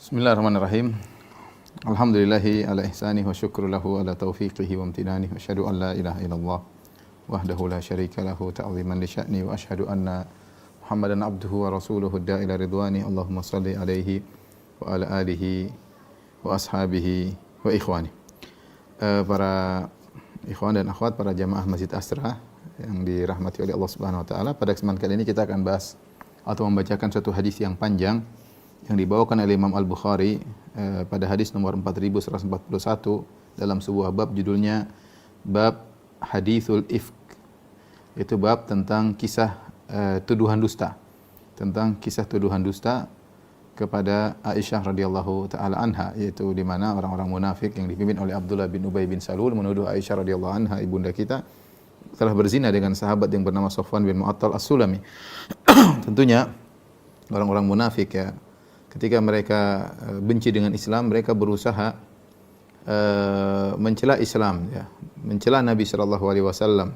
Bismillahirrahmanirrahim. Alhamdulillahi ala ihsanihi wa syukru lahu ala taufiqihi wa amtinanihi wa asyhadu an la ilaha illallah wahdahu la syarika lahu ta'ziman li sya'ni wa asyhadu anna Muhammadan abduhu wa rasuluhu da'ila ridwani. Allahumma salli alaihi wa ala alihi wa ashabihi wa ikhwani. Para ikhwan dan akhwat, para jamaah Masjid Asra yang dirahmati oleh Allah Subhanahu wa taala, pada kesempatan kali ini kita akan bahas atau membacakan satu hadis yang panjang yang dibawakan oleh Imam Al-Bukhari pada hadis nomor 4141 dalam sebuah bab, judulnya bab hadithul ifk. Itu bab tentang kisah tuduhan dusta, tentang kisah tuduhan dusta kepada Aisyah radhiyallahu taala anha, yaitu di mana orang-orang munafik yang dipimpin oleh Abdullah bin Ubay bin Salul menuduh Aisyah radhiyallahu anha, ibunda kita, telah berzina dengan sahabat yang bernama Safwan bin Mu'attal As-Sulami. Tentunya orang-orang munafik, ya, ketika mereka benci dengan Islam, mereka berusaha mencela Islam, ya, mencela Nabi sallallahu alaihi wasallam.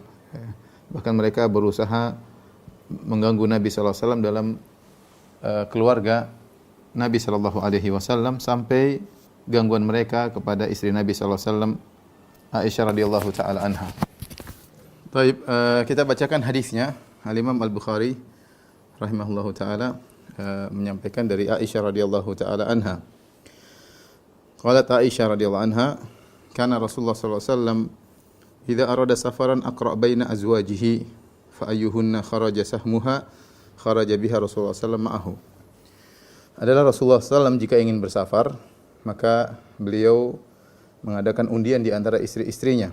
Bahkan mereka berusaha mengganggu Nabi sallallahu alaihi wasallam dalam keluarga Nabi sallallahu alaihi wasallam, sampai gangguan mereka kepada istri Nabi sallallahu alaihi wasallam, Aisyah radhiyallahu taala anha. Baik, kita bacakan hadisnya. Al-Imam Al-Bukhari rahimahullahu taala menyampaikan dari Aisyah radhiyallahu taala anha. Qalat Aisyah radhiyallahu anha, kana Rasulullah sallallahu alaihi wasallam idza arada safaran aqra baina azwajihi fa ayyuhunna kharaja sahmuha kharaja biha Rasulullah sallallahu alaihi wasallam ma'ahu. Adalah Rasulullah sallallahu jika ingin bersafar, maka beliau mengadakan undian di antara istri-istrinya.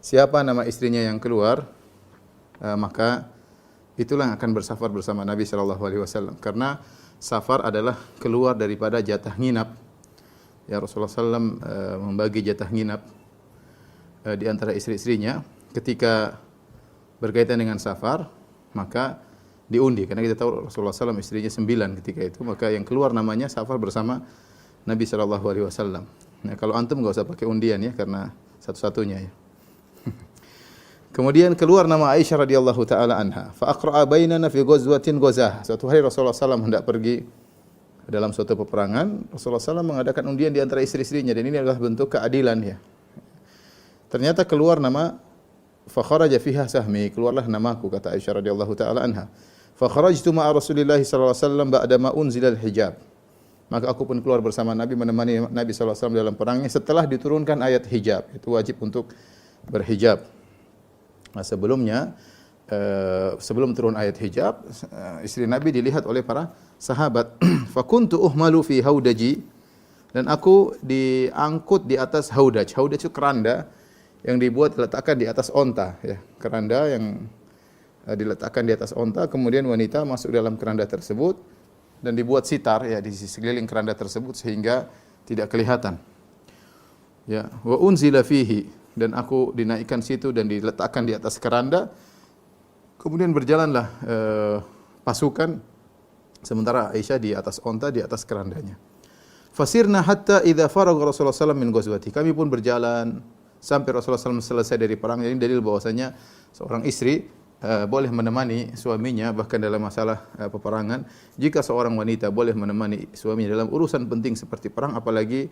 Siapa nama istrinya yang keluar, maka itulah yang akan bersafar bersama Nabi sallallahu alaihi wasallam. Karena safar adalah keluar daripada jatah nginap. Ya, Rasulullah sallallahu membagi jatah nginap di antara istri-istrinya. Ketika berkaitan dengan safar, maka diundi. Karena kita tahu Rasulullah sallallahu istrinya 9 ketika itu, maka yang keluar namanya safar bersama Nabi sallallahu alaihi wasallam. Nah, kalau antum enggak usah pakai undian, ya, karena satu-satunya, ya. Kemudian keluar nama Aisyah radhiyallahu taala anha. Fa aqra'a bainana fi ghazwatin ghazah. Suatu hari Rasulullah sallallahu hendak pergi dalam suatu peperangan. Rasulullah sallallahu mengadakan undian di antara istri-istrinya, dan ini adalah bentuk keadilan, ya. Ternyata keluar nama, fa kharaja fiha sahmi, keluarlah namaku, kata Aisyah radhiyallahu taala anha. Fa kharajtu ma'a Rasulillah sallallahu alaihi wasallam ba'da ma unzila al-hijab. Maka aku pun keluar bersama Nabi, menemani Nabi sallallahu alaihi wasallam dalam perangnya setelah diturunkan ayat hijab. Itu wajib untuk berhijab. Nah, sebelumnya, sebelum turun ayat hijab, istri Nabi dilihat oleh para sahabat. Fakuntu uhmalu fi haudaji, dan aku diangkut di atas haudaj. Haudaj itu keranda yang diletakkan di atas onta, ya. Keranda yang diletakkan di atas onta, kemudian wanita masuk dalam keranda tersebut dan dibuat sitar, ya, di sekeliling keranda tersebut sehingga tidak kelihatan. Ya, wa unzila fihi, dan aku dinaikkan situ dan diletakkan di atas keranda. Kemudian berjalanlah pasukan, sementara Aisyah di atas onta, di atas kerandanya. Fasirna hatta idza faragha Rasulullah sallallahu min ghazwati. Kami pun berjalan sampai Rasulullah sallallahu selesai dari perang. Ini dalil bahwasanya seorang istri boleh menemani suaminya bahkan dalam masalah peperangan. Jika seorang wanita boleh menemani suaminya dalam urusan penting seperti perang, apalagi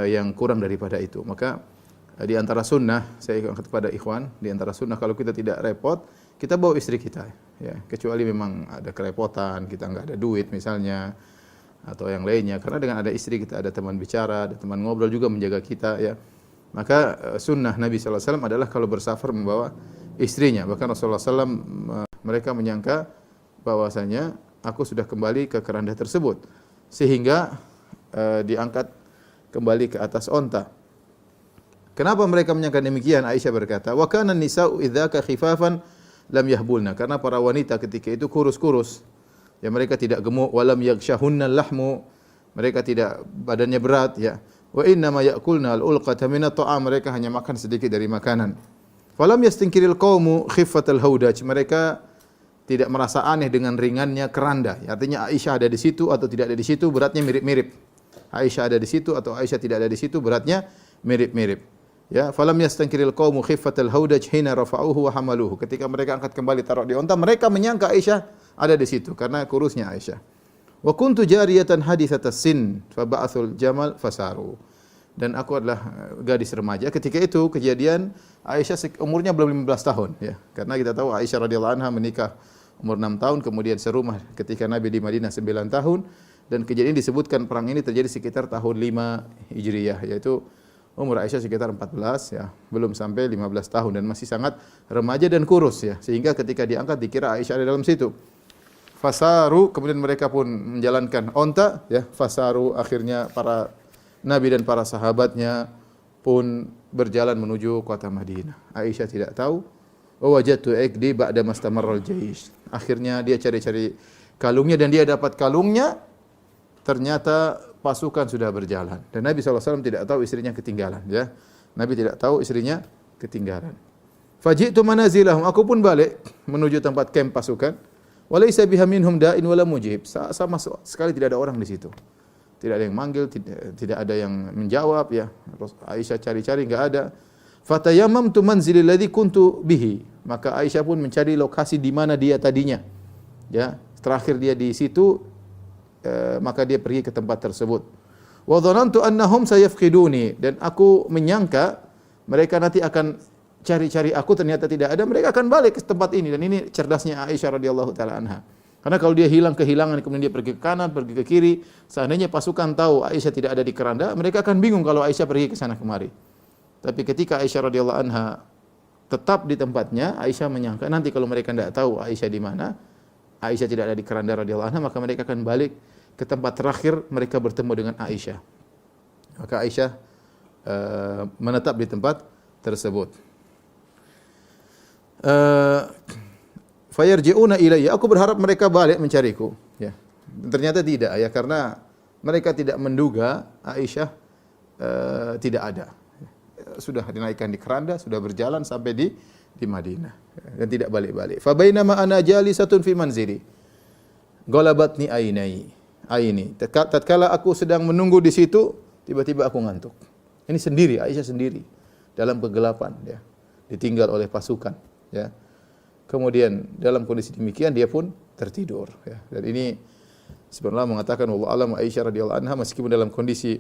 yang kurang daripada itu. Maka di antara sunnah, saya angkat kepada ikhwan, di antara sunnah kalau kita tidak repot, kita bawa istri kita, ya. Kecuali memang ada kerepotan, kita enggak ada duit misalnya, atau yang lainnya. Karena dengan ada istri kita ada teman bicara, ada teman ngobrol juga menjaga kita, ya. Maka sunnah Nabi sallallahu alaihi wasallam adalah kalau bersafar membawa istrinya. Bahkan Rasulullah sallallahu alaihi wasallam mereka menyangka bahwasanya aku sudah kembali ke keranda tersebut, sehingga diangkat kembali ke atas onta. Kenapa mereka menyangka demikian? Aisyah berkata, "Wa kana an-nisa'u idzaka khifafan lam yahbulna." Karena para wanita ketika itu kurus-kurus. Ya, mereka tidak gemuk, walam yaghshahunna al-lahmu. Mereka tidak, badannya berat, ya. Wa inna ma ya'kulna al-ulqata min at-ta'am. Mereka hanya makan sedikit dari makanan. Falam yastinkiril qaumu khiffatal haudaj. Mereka tidak merasa aneh dengan ringannya keranda. Ya, artinya Aisyah ada di situ atau tidak ada di situ, beratnya mirip-mirip. Aisyah ada di situ atau Aisyah tidak ada di situ, beratnya mirip-mirip. Ya, falam yastankiril qaumu khiffatal haudaj hina rafa'uhu wa hamaluhu. Ketika mereka angkat kembali taruh di onta, mereka menyangka Aisyah ada di situ karena kurusnya Aisyah. Wa kuntu jariyatan haditsatas sin fa ba'athul jamal fasaru. Dan aku adalah gadis remaja. Ketika itu kejadian Aisyah umurnya belum 15 tahun ya. Karena kita tahu Aisyah radhiyallahu anha menikah umur 6 tahun, kemudian serumah ketika Nabi di Madinah 9 tahun, dan kejadian disebutkan perang ini terjadi sekitar tahun 5 Hijriah, yaitu umur Aisyah sekitar 14 ya, belum sampai 15 tahun dan masih sangat remaja dan kurus ya, sehingga ketika diangkat dikira Aisyah ada dalam situ. Fasaru, kemudian mereka pun menjalankan onta ya, fasaru, akhirnya para Nabi dan para sahabatnya pun berjalan menuju kota Madinah. Aisyah tidak tahu. Wajadtu ikdi ba'da mastamarral jaish. Akhirnya dia cari-cari kalungnya dan dia dapat kalungnya. Ternyata pasukan sudah berjalan dan Nabi SAW tidak tahu istrinya ketinggalan ya. Nabi tidak tahu istrinya ketinggalan. Faji'tu manazilahum, aku pun balik menuju tempat kamp pasukan. Walaysa biha minhum da'in wala mujib. Sama sekali tidak ada orang di situ. Tidak ada yang manggil, tidak ada yang menjawab ya. Aisyah cari-cari enggak ada. Fatayammamtu manzilil ladzi kuntu bihi. Maka Aisyah pun mencari lokasi di mana dia tadinya. Ya, terakhir dia di situ, maka dia pergi ke tempat tersebut. Wa dhanantu annahum sayafqiduni, dan aku menyangka mereka nanti akan cari-cari aku, ternyata tidak ada, mereka akan balik ke tempat ini. Dan ini cerdasnya Aisyah radhiyallahu taala anha. Karena kalau dia kehilangan, kemudian dia pergi ke kanan, pergi ke kiri, seandainya pasukan tahu Aisyah tidak ada di keranda, mereka akan bingung kalau Aisyah pergi ke sana kemari. Tapi ketika Aisyah radhiyallahu anha tetap di tempatnya, Aisyah menyangka nanti kalau mereka tidak tahu Aisyah di mana, Aisyah tidak ada di keranda radhiyallahu anha, maka mereka akan balik ke tempat terakhir mereka bertemu dengan Aisyah. Maka Aisyah menetap di tempat tersebut. Fayarji'una ilayya, aku berharap mereka balik mencariku ya. Ternyata tidak ya, karena mereka tidak menduga Aisyah tidak ada. Sudah dinaikkan di keranda, sudah berjalan sampai di Madinah dan tidak balik-balik. Fa bainama ana jalisatun fi manzili ghalabatni aini. Tatkala aku sedang menunggu di situ, tiba-tiba aku ngantuk. Ini sendiri, Aisyah sendiri dalam kegelapan ya, ditinggal oleh pasukan ya. Kemudian dalam kondisi demikian dia pun tertidur ya. Dan ini sebenarnya mengatakan wallahu alam, Aisyah radhiyallahu anha meskipun dalam kondisi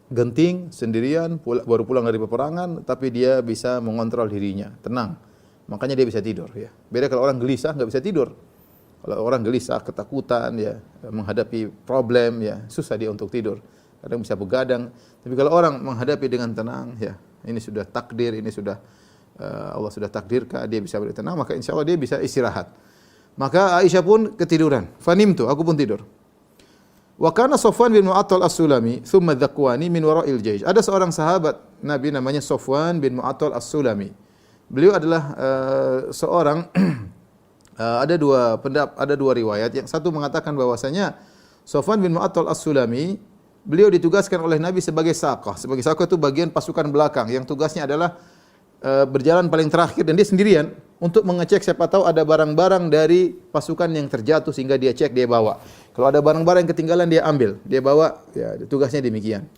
genting sendirian, baru pulang dari peperangan, tapi dia bisa mengontrol dirinya, tenang. Makanya dia bisa tidur ya. Beda kalau orang gelisah enggak bisa tidur. Kalau orang gelisah, ketakutan ya, menghadapi problem ya, susah dia untuk tidur. Kadang bisa begadang. Tapi kalau orang menghadapi dengan tenang ya, ini sudah takdir, ini sudah Allah sudah takdirkan dia bisa bertenang, maka insyaallah dia bisa istirahat. Maka Aisyah pun ketiduran. Fanimtu, aku pun tidur. Wa kana Safwan bin Mu'attal As-Sulami, thumma Dzakwani min wara'il jaysh. Ada seorang sahabat Nabi namanya Safwan bin Mu'attal As-Sulami. Beliau adalah seorang ada dua riwayat. Yang satu mengatakan bahwasanya Safwan bin Mu'attal As-Sulami beliau ditugaskan oleh Nabi sebagai saqah. Sebagai saqah itu bagian pasukan belakang yang tugasnya adalah berjalan paling terakhir, dan dia sendirian untuk mengecek siapa tahu ada barang-barang dari pasukan yang terjatuh sehingga dia cek, dia bawa. Kalau ada barang-barang yang ketinggalan dia ambil, dia bawa, ya tugasnya demikian.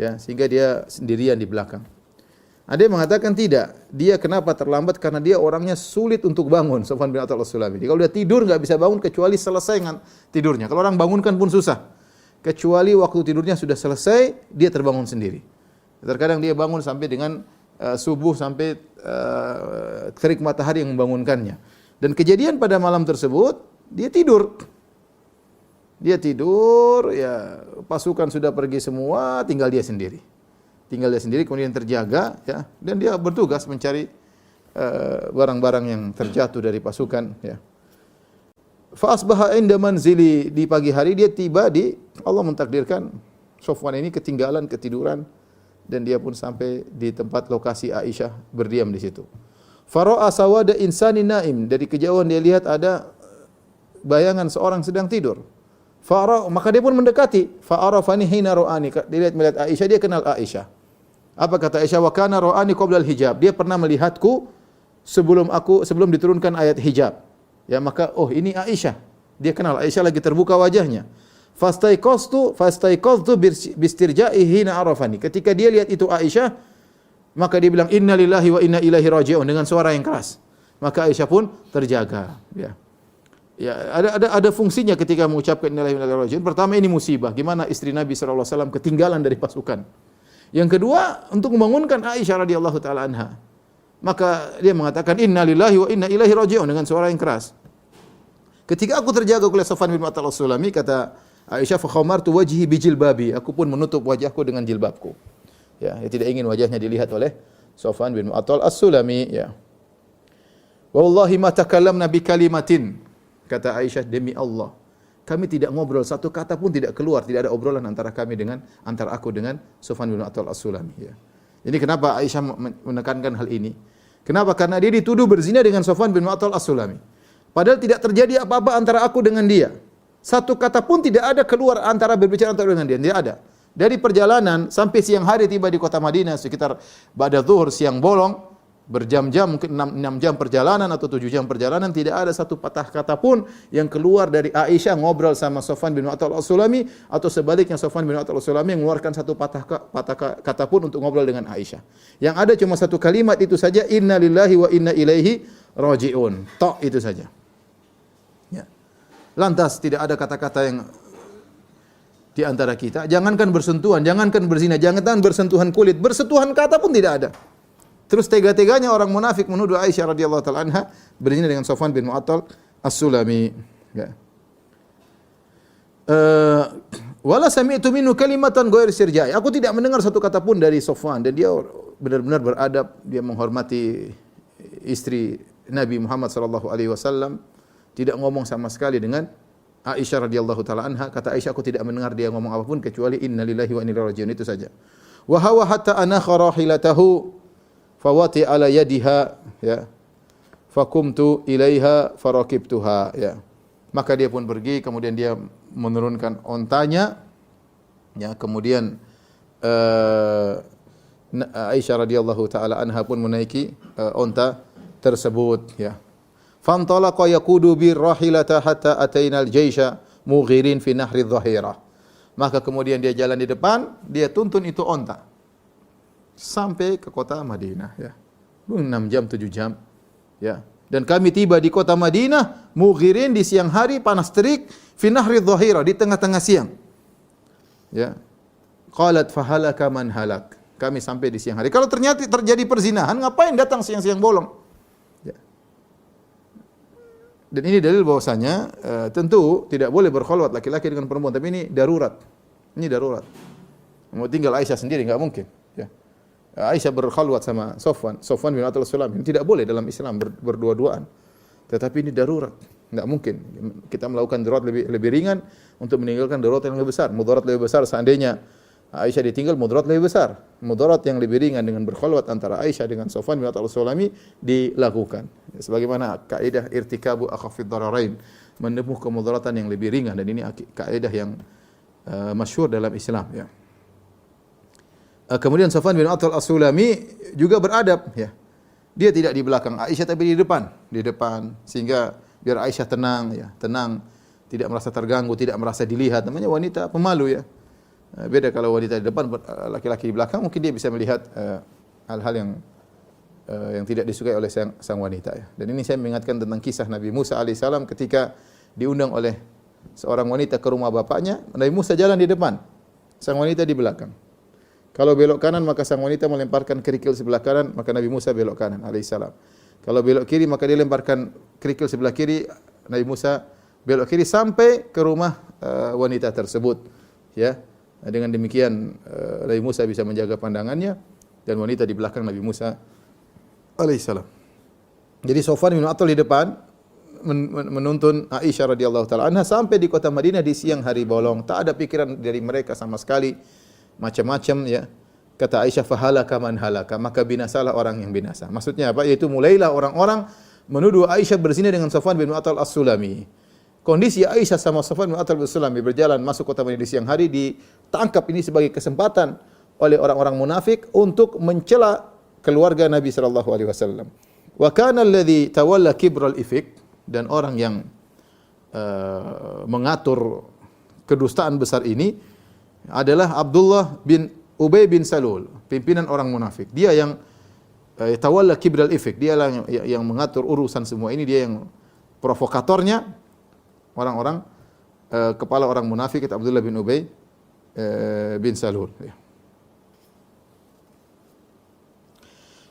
Ya, sehingga dia sendirian di belakang. Ada yang mengatakan tidak, dia kenapa terlambat karena dia orangnya sulit untuk bangun, Safwan bin Mu'attal As-Sulami. Kalau dia tidur enggak bisa bangun kecuali selesai dengan tidurnya. Kalau orang bangunkan pun susah. Kecuali waktu tidurnya sudah selesai, dia terbangun sendiri. Terkadang dia bangun sampai dengan subuh, sampai terik matahari yang membangunkannya. Dan kejadian pada malam tersebut dia tidur. Dia tidur, ya pasukan sudah pergi semua, tinggal dia sendiri. Tinggal dia sendiri, kemudian terjaga, ya, dan dia bertugas mencari barang-barang yang terjatuh dari pasukan. Ya. Fa asbaha inda manzili, di pagi hari dia tiba di, Allah mentakdirkan Safwan ini ketinggalan, ketiduran. Dan dia pun sampai di tempat lokasi Aisyah berdiam di situ. Fara'a sawada insani naim, dari kejauhan dia lihat ada bayangan seorang sedang tidur. Maka dia pun mendekati. Fa'arafani hina ra'ani, dia melihat Aisyah, dia kenal Aisyah. Apa kata Aisyah? Wa kana ra'ani qabla al-hijab, dia pernah melihatku sebelum diturunkan ayat hijab. Ya, maka ini Aisyah. Dia kenal Aisyah, lagi terbuka wajahnya. Fastaiqaztu bistirja'i hina arafani. Ketika dia lihat itu Aisyah, maka dia bilang inna lillahi wa inna ilaihi raji'un dengan suara yang keras. Maka Aisyah pun terjaga, ya. Ya, ada fungsinya ketika mengucapkan innalillahi wa inna ilaihi raji'un. Pertama, ini musibah, gimana istri Nabi sallallahu alaihi wasallam ketinggalan dari pasukan. Yang kedua, untuk membangunkan Aisyah radhiyallahu taala anha. Maka dia mengatakan innalillahi wa inna ilaihi raji'un dengan suara yang keras. Ketika aku terjaga oleh Safwan bin Mu'attal As-Sulami, kata Aisyah, fa khamartu wajhi bi jilbabi, aku pun menutup wajahku dengan jilbabku. Ya, dia tidak ingin wajahnya dilihat oleh Safwan bin Mu'attal As-Sulami, ya. Wallahi ma takallamna bi kalimatin, kata Aisyah, demi Allah, kami tidak ngobrol, satu kata pun tidak keluar, tidak ada obrolan antara aku dengan Safwan bin Mu'attal As-Sulami, ya. Jadi kenapa Aisyah menekankan hal ini? Kenapa? Karena dia dituduh berzina dengan Safwan bin Mu'attal As-Sulami. Padahal tidak terjadi apa-apa antara aku dengan dia. Satu kata pun tidak ada keluar antara berbicara antara dengan dia, tidak ada. Dari perjalanan sampai siang hari tiba di kota Madinah, sekitar ba'da zuhur, siang bolong, berjam-jam, mungkin 6 jam perjalanan atau 7 jam perjalanan, tidak ada satu patah kata pun yang keluar dari Aisyah ngobrol sama Safwan bin Mu'attal As-Sulami, atau sebaliknya Safwan bin Mu'attal As-Sulami mengeluarkan satu patah kata pun untuk ngobrol dengan Aisyah. Yang ada cuma satu kalimat itu saja, inna lillahi wa inna ilaihi raji'un. Tok, itu saja. Ya. Lantas tidak ada kata-kata yang di antara kita. Jangankan bersentuhan, jangankan berzina, jangankan bersentuhan kulit, bersentuhan kata pun tidak ada. Terus tega-teganya orang munafik menuduh Aisyah radhiyallahu taala anha berzina dengan Safwan bin Mu'attal As-Sulami. Ya. Wala sami'tu minhu kalimatan ghair sirja'i. Aku tidak mendengar satu kata pun dari Safwan, dan dia benar-benar beradab, dia menghormati istri Nabi Muhammad sallallahu alaihi wasallam, tidak ngomong sama sekali dengan Aisyah radhiyallahu taala anha. Kata Aisyah, aku tidak mendengar dia ngomong apapun kecuali innalillahi wa inna ilaihi raji'un, itu saja. Wa hawa hatta anakha rahilatahu fawati ala yadiha, ya, fakumtu ilaiha farakibtuha, ya. Maka dia pun pergi, kemudian dia menurunkan ontanya, ya, kemudian Aisyah radhiyallahu taala anha pun menaiki onta tersebut, ya. Fantalaqa yaqudu bir rahilata hatta ataina al-jaisha mughirin fi nahri adh-dhahirah. Maka kemudian dia jalan di depan, dia tuntun itu onta sampai ke kota Madinah, ya. 6 jam 7 jam, ya. Dan kami tiba di kota Madinah mughirin, di siang hari, panas terik, fi nahri dhahira, di tengah-tengah siang. Ya. Qalat fahalaka man halak. Kami sampai di siang hari. Kalau ternyata terjadi perzinahan, ngapain datang siang-siang bolong? Ya. Dan ini dalil bahwasanya tentu tidak boleh berkholwat laki-laki dengan perempuan, tapi ini darurat. Ini darurat. Mau tinggal Aisyah sendiri enggak mungkin, ya. Aisyah berkhalwat sama Safwan bin Mu'attal As-Sulami, tidak boleh dalam Islam berdua-duaan. Tetapi ini darurat, enggak mungkin kita melakukan darurat lebih ringan untuk meninggalkan darurat yang lebih besar. Mudarat lebih besar, seandainya Aisyah ditinggal, mudarat lebih besar. Mudarat yang lebih ringan dengan berkhalwat antara Aisyah dengan Safwan bin Mu'attal As-Sulami dilakukan. Sebagaimana kaidah irtikabu akhafid dararain, menempuh kemudaratan yang lebih ringan, dan ini kaidah yang masyhur dalam Islam, ya. Kemudian Safwan bin Mu'attal As-Sulami juga beradab, ya. Dia tidak di belakang Aisyah tapi di depan, sehingga biar Aisyah tenang, ya, tenang, tidak merasa terganggu, tidak merasa dilihat. Namanya wanita pemalu, ya. Beda kalau wanita di depan, laki-laki di belakang, mungkin dia bisa melihat hal-hal yang tidak disukai oleh sang wanita, ya. Dan ini saya mengingatkan tentang kisah Nabi Musa alaihissalam ketika diundang oleh seorang wanita ke rumah bapaknya. Nabi Musa jalan di depan, sang wanita di belakang. Kalau belok kanan, maka sang wanita melemparkan kerikil sebelah kanan, maka Nabi Musa belok kanan alaihissalam. Kalau belok kiri, maka dia lemparkan kerikil sebelah kiri, Nabi Musa belok kiri sampai ke rumah wanita tersebut, ya. Dengan demikian Nabi Musa bisa menjaga pandangannya, dan wanita di belakang Nabi Musa alaihissalam. Jadi Safwan bin Mu'attal di depan menuntun Aisyah radhiyallahu taala anha sampai di kota Madinah di siang hari bolong. Tak ada pikiran dari mereka sama sekali, macam-macam, ya. Kata Aisyah, fahalaka man halaka, maka binasalah orang yang binasa. Maksudnya apa? Yaitu mulailah orang-orang menuduh Aisyah berzina dengan Safwan bin Mu'attal As-Sulami. Kondisi Aisyah sama Safwan bin Mu'attal As-Sulami berjalan masuk kota Madinah di siang hari, ditangkap ini sebagai kesempatan oleh orang-orang munafik untuk mencela keluarga Nabi sallallahu alaihi wasallam. Wa kana alladhi tawalla kibral ifk, dan orang yang mengatur kedustaan besar ini adalah Abdullah bin Ubay bin Salul, pimpinan orang munafik. Dia yang tawalla kibral ifk, dia yang mengatur urusan semua ini, dia yang provokatornya. orang-orang kepala orang munafik itu Abdullah bin Ubay bin Salul. Ya.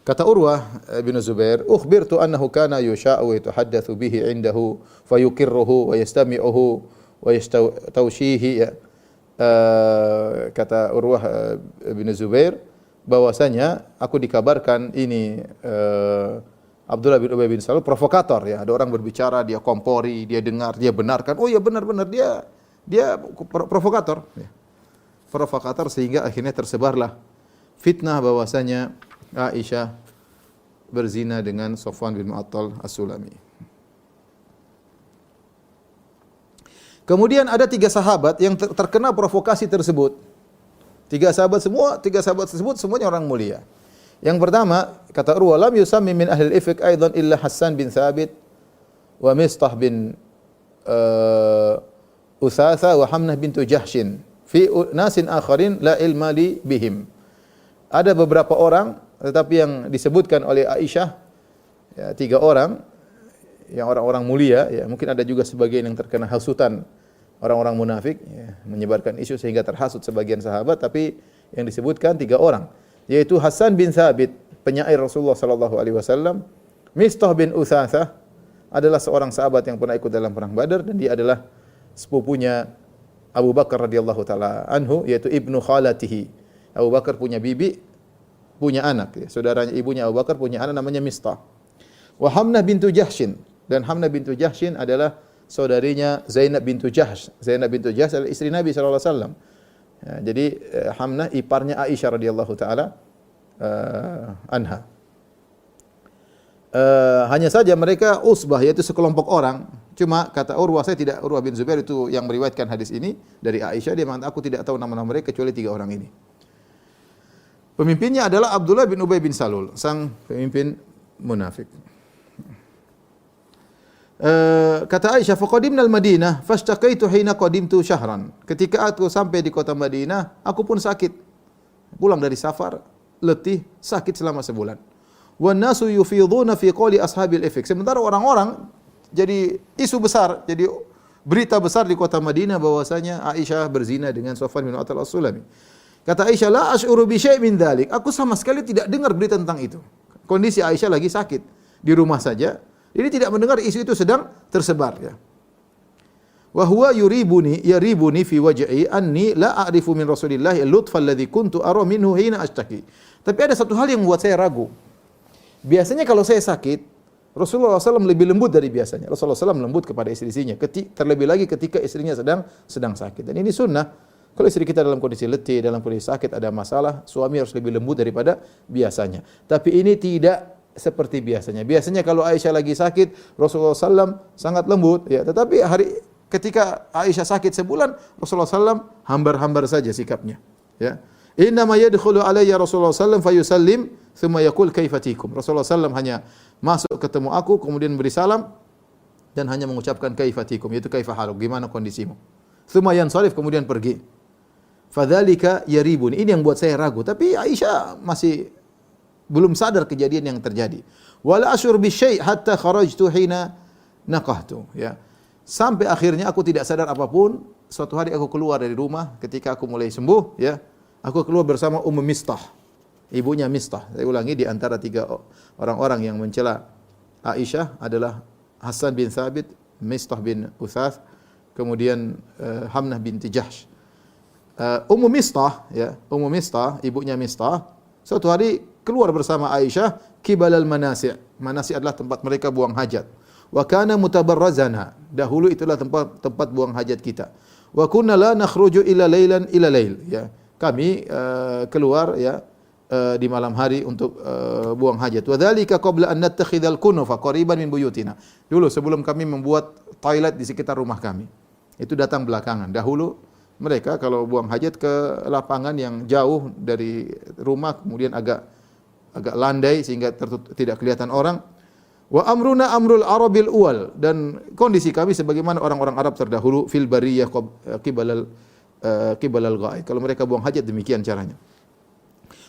Kata Urwah bin Zubair, "Ukhbirtu annahu kana yusha'u wa yatahaddatsu bihi 'indahu fayuqirruhu wa yastami'uhu wa yastawshihi." Ya. Kata Urwah bin Zubair bahwasanya aku dikabarkan ini Abdullah bin Ubay bin Salul provokator ya. Ada orang berbicara, dia kompori, dia dengar, dia benarkan. Oh ya benar-benar dia provokator ya. Provokator sehingga akhirnya tersebarlah fitnah bahwasanya Aisyah berzina dengan Safwan bin Mu'attal As-Sulami. Kemudian ada 3 sahabat yang terkena provokasi tersebut. 3 sahabat tersebut semuanya orang mulia. Yang pertama, kata Urwa, lam yusammi min ahli al-ifk aidan illa Hassan bin Thabit wa Mistah bin Utsatsa wa Hamnah bintu Jahshin fi nasin akharin la ilma li bihim. Ada beberapa orang tetapi yang disebutkan oleh Aisyah ya, 3 orang yang orang-orang mulia ya, mungkin ada juga sebagian yang terkena hasutan orang-orang munafik ya, menyebarkan isu sehingga terhasut sebagian sahabat, tapi yang disebutkan 3 orang yaitu Hasan bin Thabit penyair Rasulullah sallallahu alaihi wasallam, Mistah bin Utsatsa adalah seorang sahabat yang pernah ikut dalam perang Badar dan dia adalah sepupunya Abu Bakar radhiyallahu taala anhu yaitu ibnu khalatihi. Abu Bakar punya bibi, punya anak ya. Saudaranya ibunya Abu Bakar punya anak namanya Mistah. Wa Hamnah bintu Jahshin, dan Hamnah bintu Jahshin adalah saudarinya Zainab bintu Jahsh. Zainab bintu Jahsh adalah istri Nabi sallallahu alaihi wasallam. Ya, jadi Hamnah iparnya Aisyah radhiyallahu taala anha. Hanya saja mereka usbah yaitu sekelompok orang. Cuma kata Urwah, Urwah bin Zubair itu yang meriwayatkan hadis ini dari Aisyah, dia mengatakan aku tidak tahu nama-nama mereka kecuali 3 orang ini. Pemimpinnya adalah Abdullah bin Ubay bin Salul, sang pemimpin munafik. Kata Aisyah, faqadimna al-Madinah fashtaqaitu hina qadimtu syahran. Ketika aku sampai di kota Madinah, aku pun sakit. Pulang dari safar, letih, sakit selama sebulan. Wan nasu yufiduna fi qawli ashabil ifk. Sementara orang-orang jadi isu besar, jadi berita besar di kota Madinah bahwasanya Aisyah berzina dengan Safwan bin Mu'attal As-Sulami. Kata Aisyah, la asy'uru bi syai' min dzalik. Aku sama sekali tidak dengar berita tentang itu. Kondisi Aisyah lagi sakit di rumah saja. Ini tidak mendengar isu itu sedang tersebar ya. Wa huwa yaribuni fi waj'i anni la a'rifu min Rasulillah al-lutfa alladhi kuntu ara minhu hina ashtaki. Tapi ada satu hal yang membuat saya ragu. Biasanya kalau saya sakit, Rasulullah SAW lebih lembut dari biasanya. Rasulullah SAW lembut kepada istri-istrinya. Terlebih lagi ketika istrinya sedang sakit. Dan ini sunnah. Kalau istri kita dalam kondisi letih, dalam kondisi sakit, ada masalah, suami harus lebih lembut daripada biasanya. Tapi ini tidak seperti biasanya. Biasanya kalau Aisyah lagi sakit, Rasulullah SAW sangat lembut. Ya, tetapi ketika Aisyah sakit sebulan, Rasulullah SAW hambar-hambar saja sikapnya. Ya. Innama yadkhulu alayya Rasulullah SAW fayusallim thumma yaqul kaifa tikum. Rasulullah SAW hanya masuk ketemu aku, kemudian beri salam dan hanya mengucapkan kaifa tikum, yaitu kaifa haluk, gimana kondisimu. Thumma yansarif, kemudian pergi. Fadzalika yaribun. Ini yang buat saya ragu. Tapi Aisyah masih belum sadar kejadian yang terjadi. Wala asyur bi syai' hatta kharajtu hina naqahtu. Ya. Sampai akhirnya aku tidak sadar apapun. Suatu hari aku keluar dari rumah ketika aku mulai sembuh. Ya. Aku keluar bersama Mistah, ibunya Mistah. Saya ulangi, di antara 3 orang-orang yang mencela Aisyah adalah Hasan bin Thabit, Mistah bin Utsath, kemudian Hamnah binti Jahsh. Mistah, ya, Mistah, ibunya Mistah, suatu hari keluar bersama Aisyah kibalal manasi'. Manasi' adalah tempat mereka buang hajat. Wa kana mutabarrazana. Dahulu itulah tempat buang hajat kita. Wa kunna la nakhruju illa lailan ila lail, ya. Kami keluar ya di malam hari untuk buang hajat. Wa dzalika qabla an nattakhidhal kunufa qariban min buyutina. Dulu sebelum kami membuat toilet di sekitar rumah kami. Itu datang belakangan. Dahulu mereka kalau buang hajat ke lapangan yang jauh dari rumah, kemudian agak landai sehingga tidak kelihatan orang. Wa amruna amrul arabil uwal, dan kondisi kami sebagaimana orang-orang Arab terdahulu fil bariyah qibalal ghaid. Kalau mereka buang hajat demikian caranya.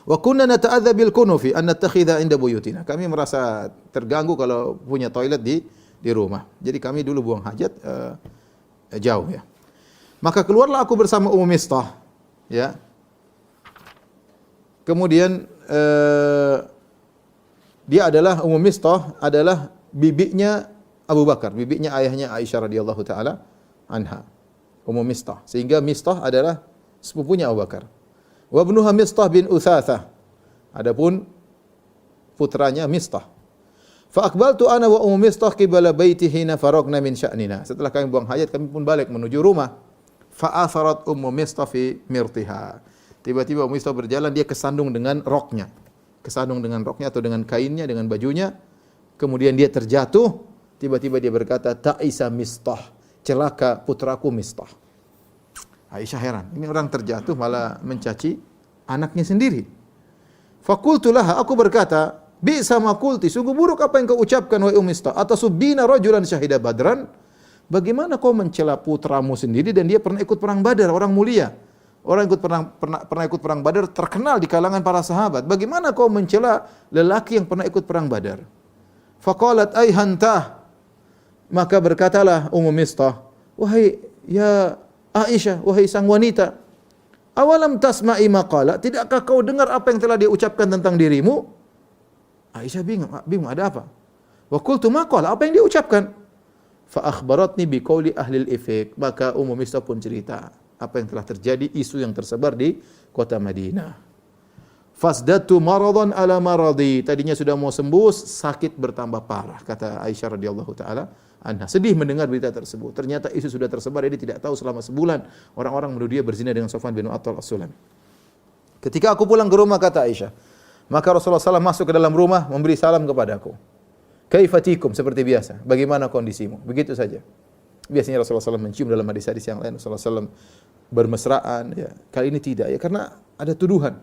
Wa kunna nata'adza bil kunufi an nattakhidha inda buyutina. Kami merasa terganggu kalau punya toilet di rumah. Jadi kami dulu buang hajat jauh ya. Maka keluarlah aku bersama Ummu Mistah, ya. Kemudian dia adalah Ummu Mistah adalah bibinya Abu Bakar, bibinya ayahnya Aisyah radhiyallahu taala anha. Ummu Mistah. Sehingga Mistah adalah sepupunya Abu Bakar. Wa ibnuha Mistah bin Utsatsah. Adapun putranya Mistah. Fa aqbaltu ana wa Ummu Mistah qibala baiti hina faragna min sya'nina. Setelah kami buang hajat kami pun balik menuju rumah. Fa atharat Ummu Mistah fi mirtiha. Tiba-tiba Ummu Mistah berjalan, dia kesandung dengan roknya. Kesandung dengan roknya atau dengan kainnya, dengan bajunya. Kemudian dia terjatuh. Tiba-tiba dia berkata, "Ta'isa Mistah." Celaka putraku Mistah. Aisyah heran. Ini orang terjatuh malah mencaci anaknya sendiri. Faqultu laha, aku berkata, "Bi'sa ma qulti." Sungguh buruk apa yang kau ucapkan wahai Ummu Mistah. Atasubina rajulan syahida Badran? Bagaimana kau mencela putramu sendiri dan dia pernah ikut perang Badar, orang mulia. Orang ikut pernah ikut perang Badar, terkenal di kalangan para sahabat. Bagaimana kau mencela lelaki yang pernah ikut perang Badar? Faqalat ay hantah. Maka berkatalah Ummu Mistah, "Wahai ya Aisyah, wahai sang wanita, awalam tasma'i maqala? Tidakkah kau dengar apa yang telah dia ucapkan tentang dirimu?" Aisyah bingung ada apa? Wa qultu maqala, apa yang dia ucapkan? Fa akhbaratni bi qauli ahli al-ifk. Maka Ummu Mistah pun cerita apa yang telah terjadi, isu yang tersebar di kota Madinah. Fasdatu maradan ala maradi. Tadinya sudah mau sembuh, sakit bertambah parah, kata Aisyah radhiyallahu taala anha. Sedih mendengar berita tersebut. Ternyata isu sudah tersebar, dia tidak tahu selama sebulan orang-orang menuduh dia berzina dengan Safwan bin Attal As-Sulami. Ketika aku pulang ke rumah, kata Aisyah, maka Rasulullah SAW masuk ke dalam rumah memberi salam kepadaku. Kaifatikum, seperti biasa. Bagaimana kondisimu? Begitu saja. Biasanya Rasulullah SAW mencium, dalam hadis-hadis yang lain Rasulullah SAW bermesraan. Ya. Kali ini tidak, ya, karena ada tuduhan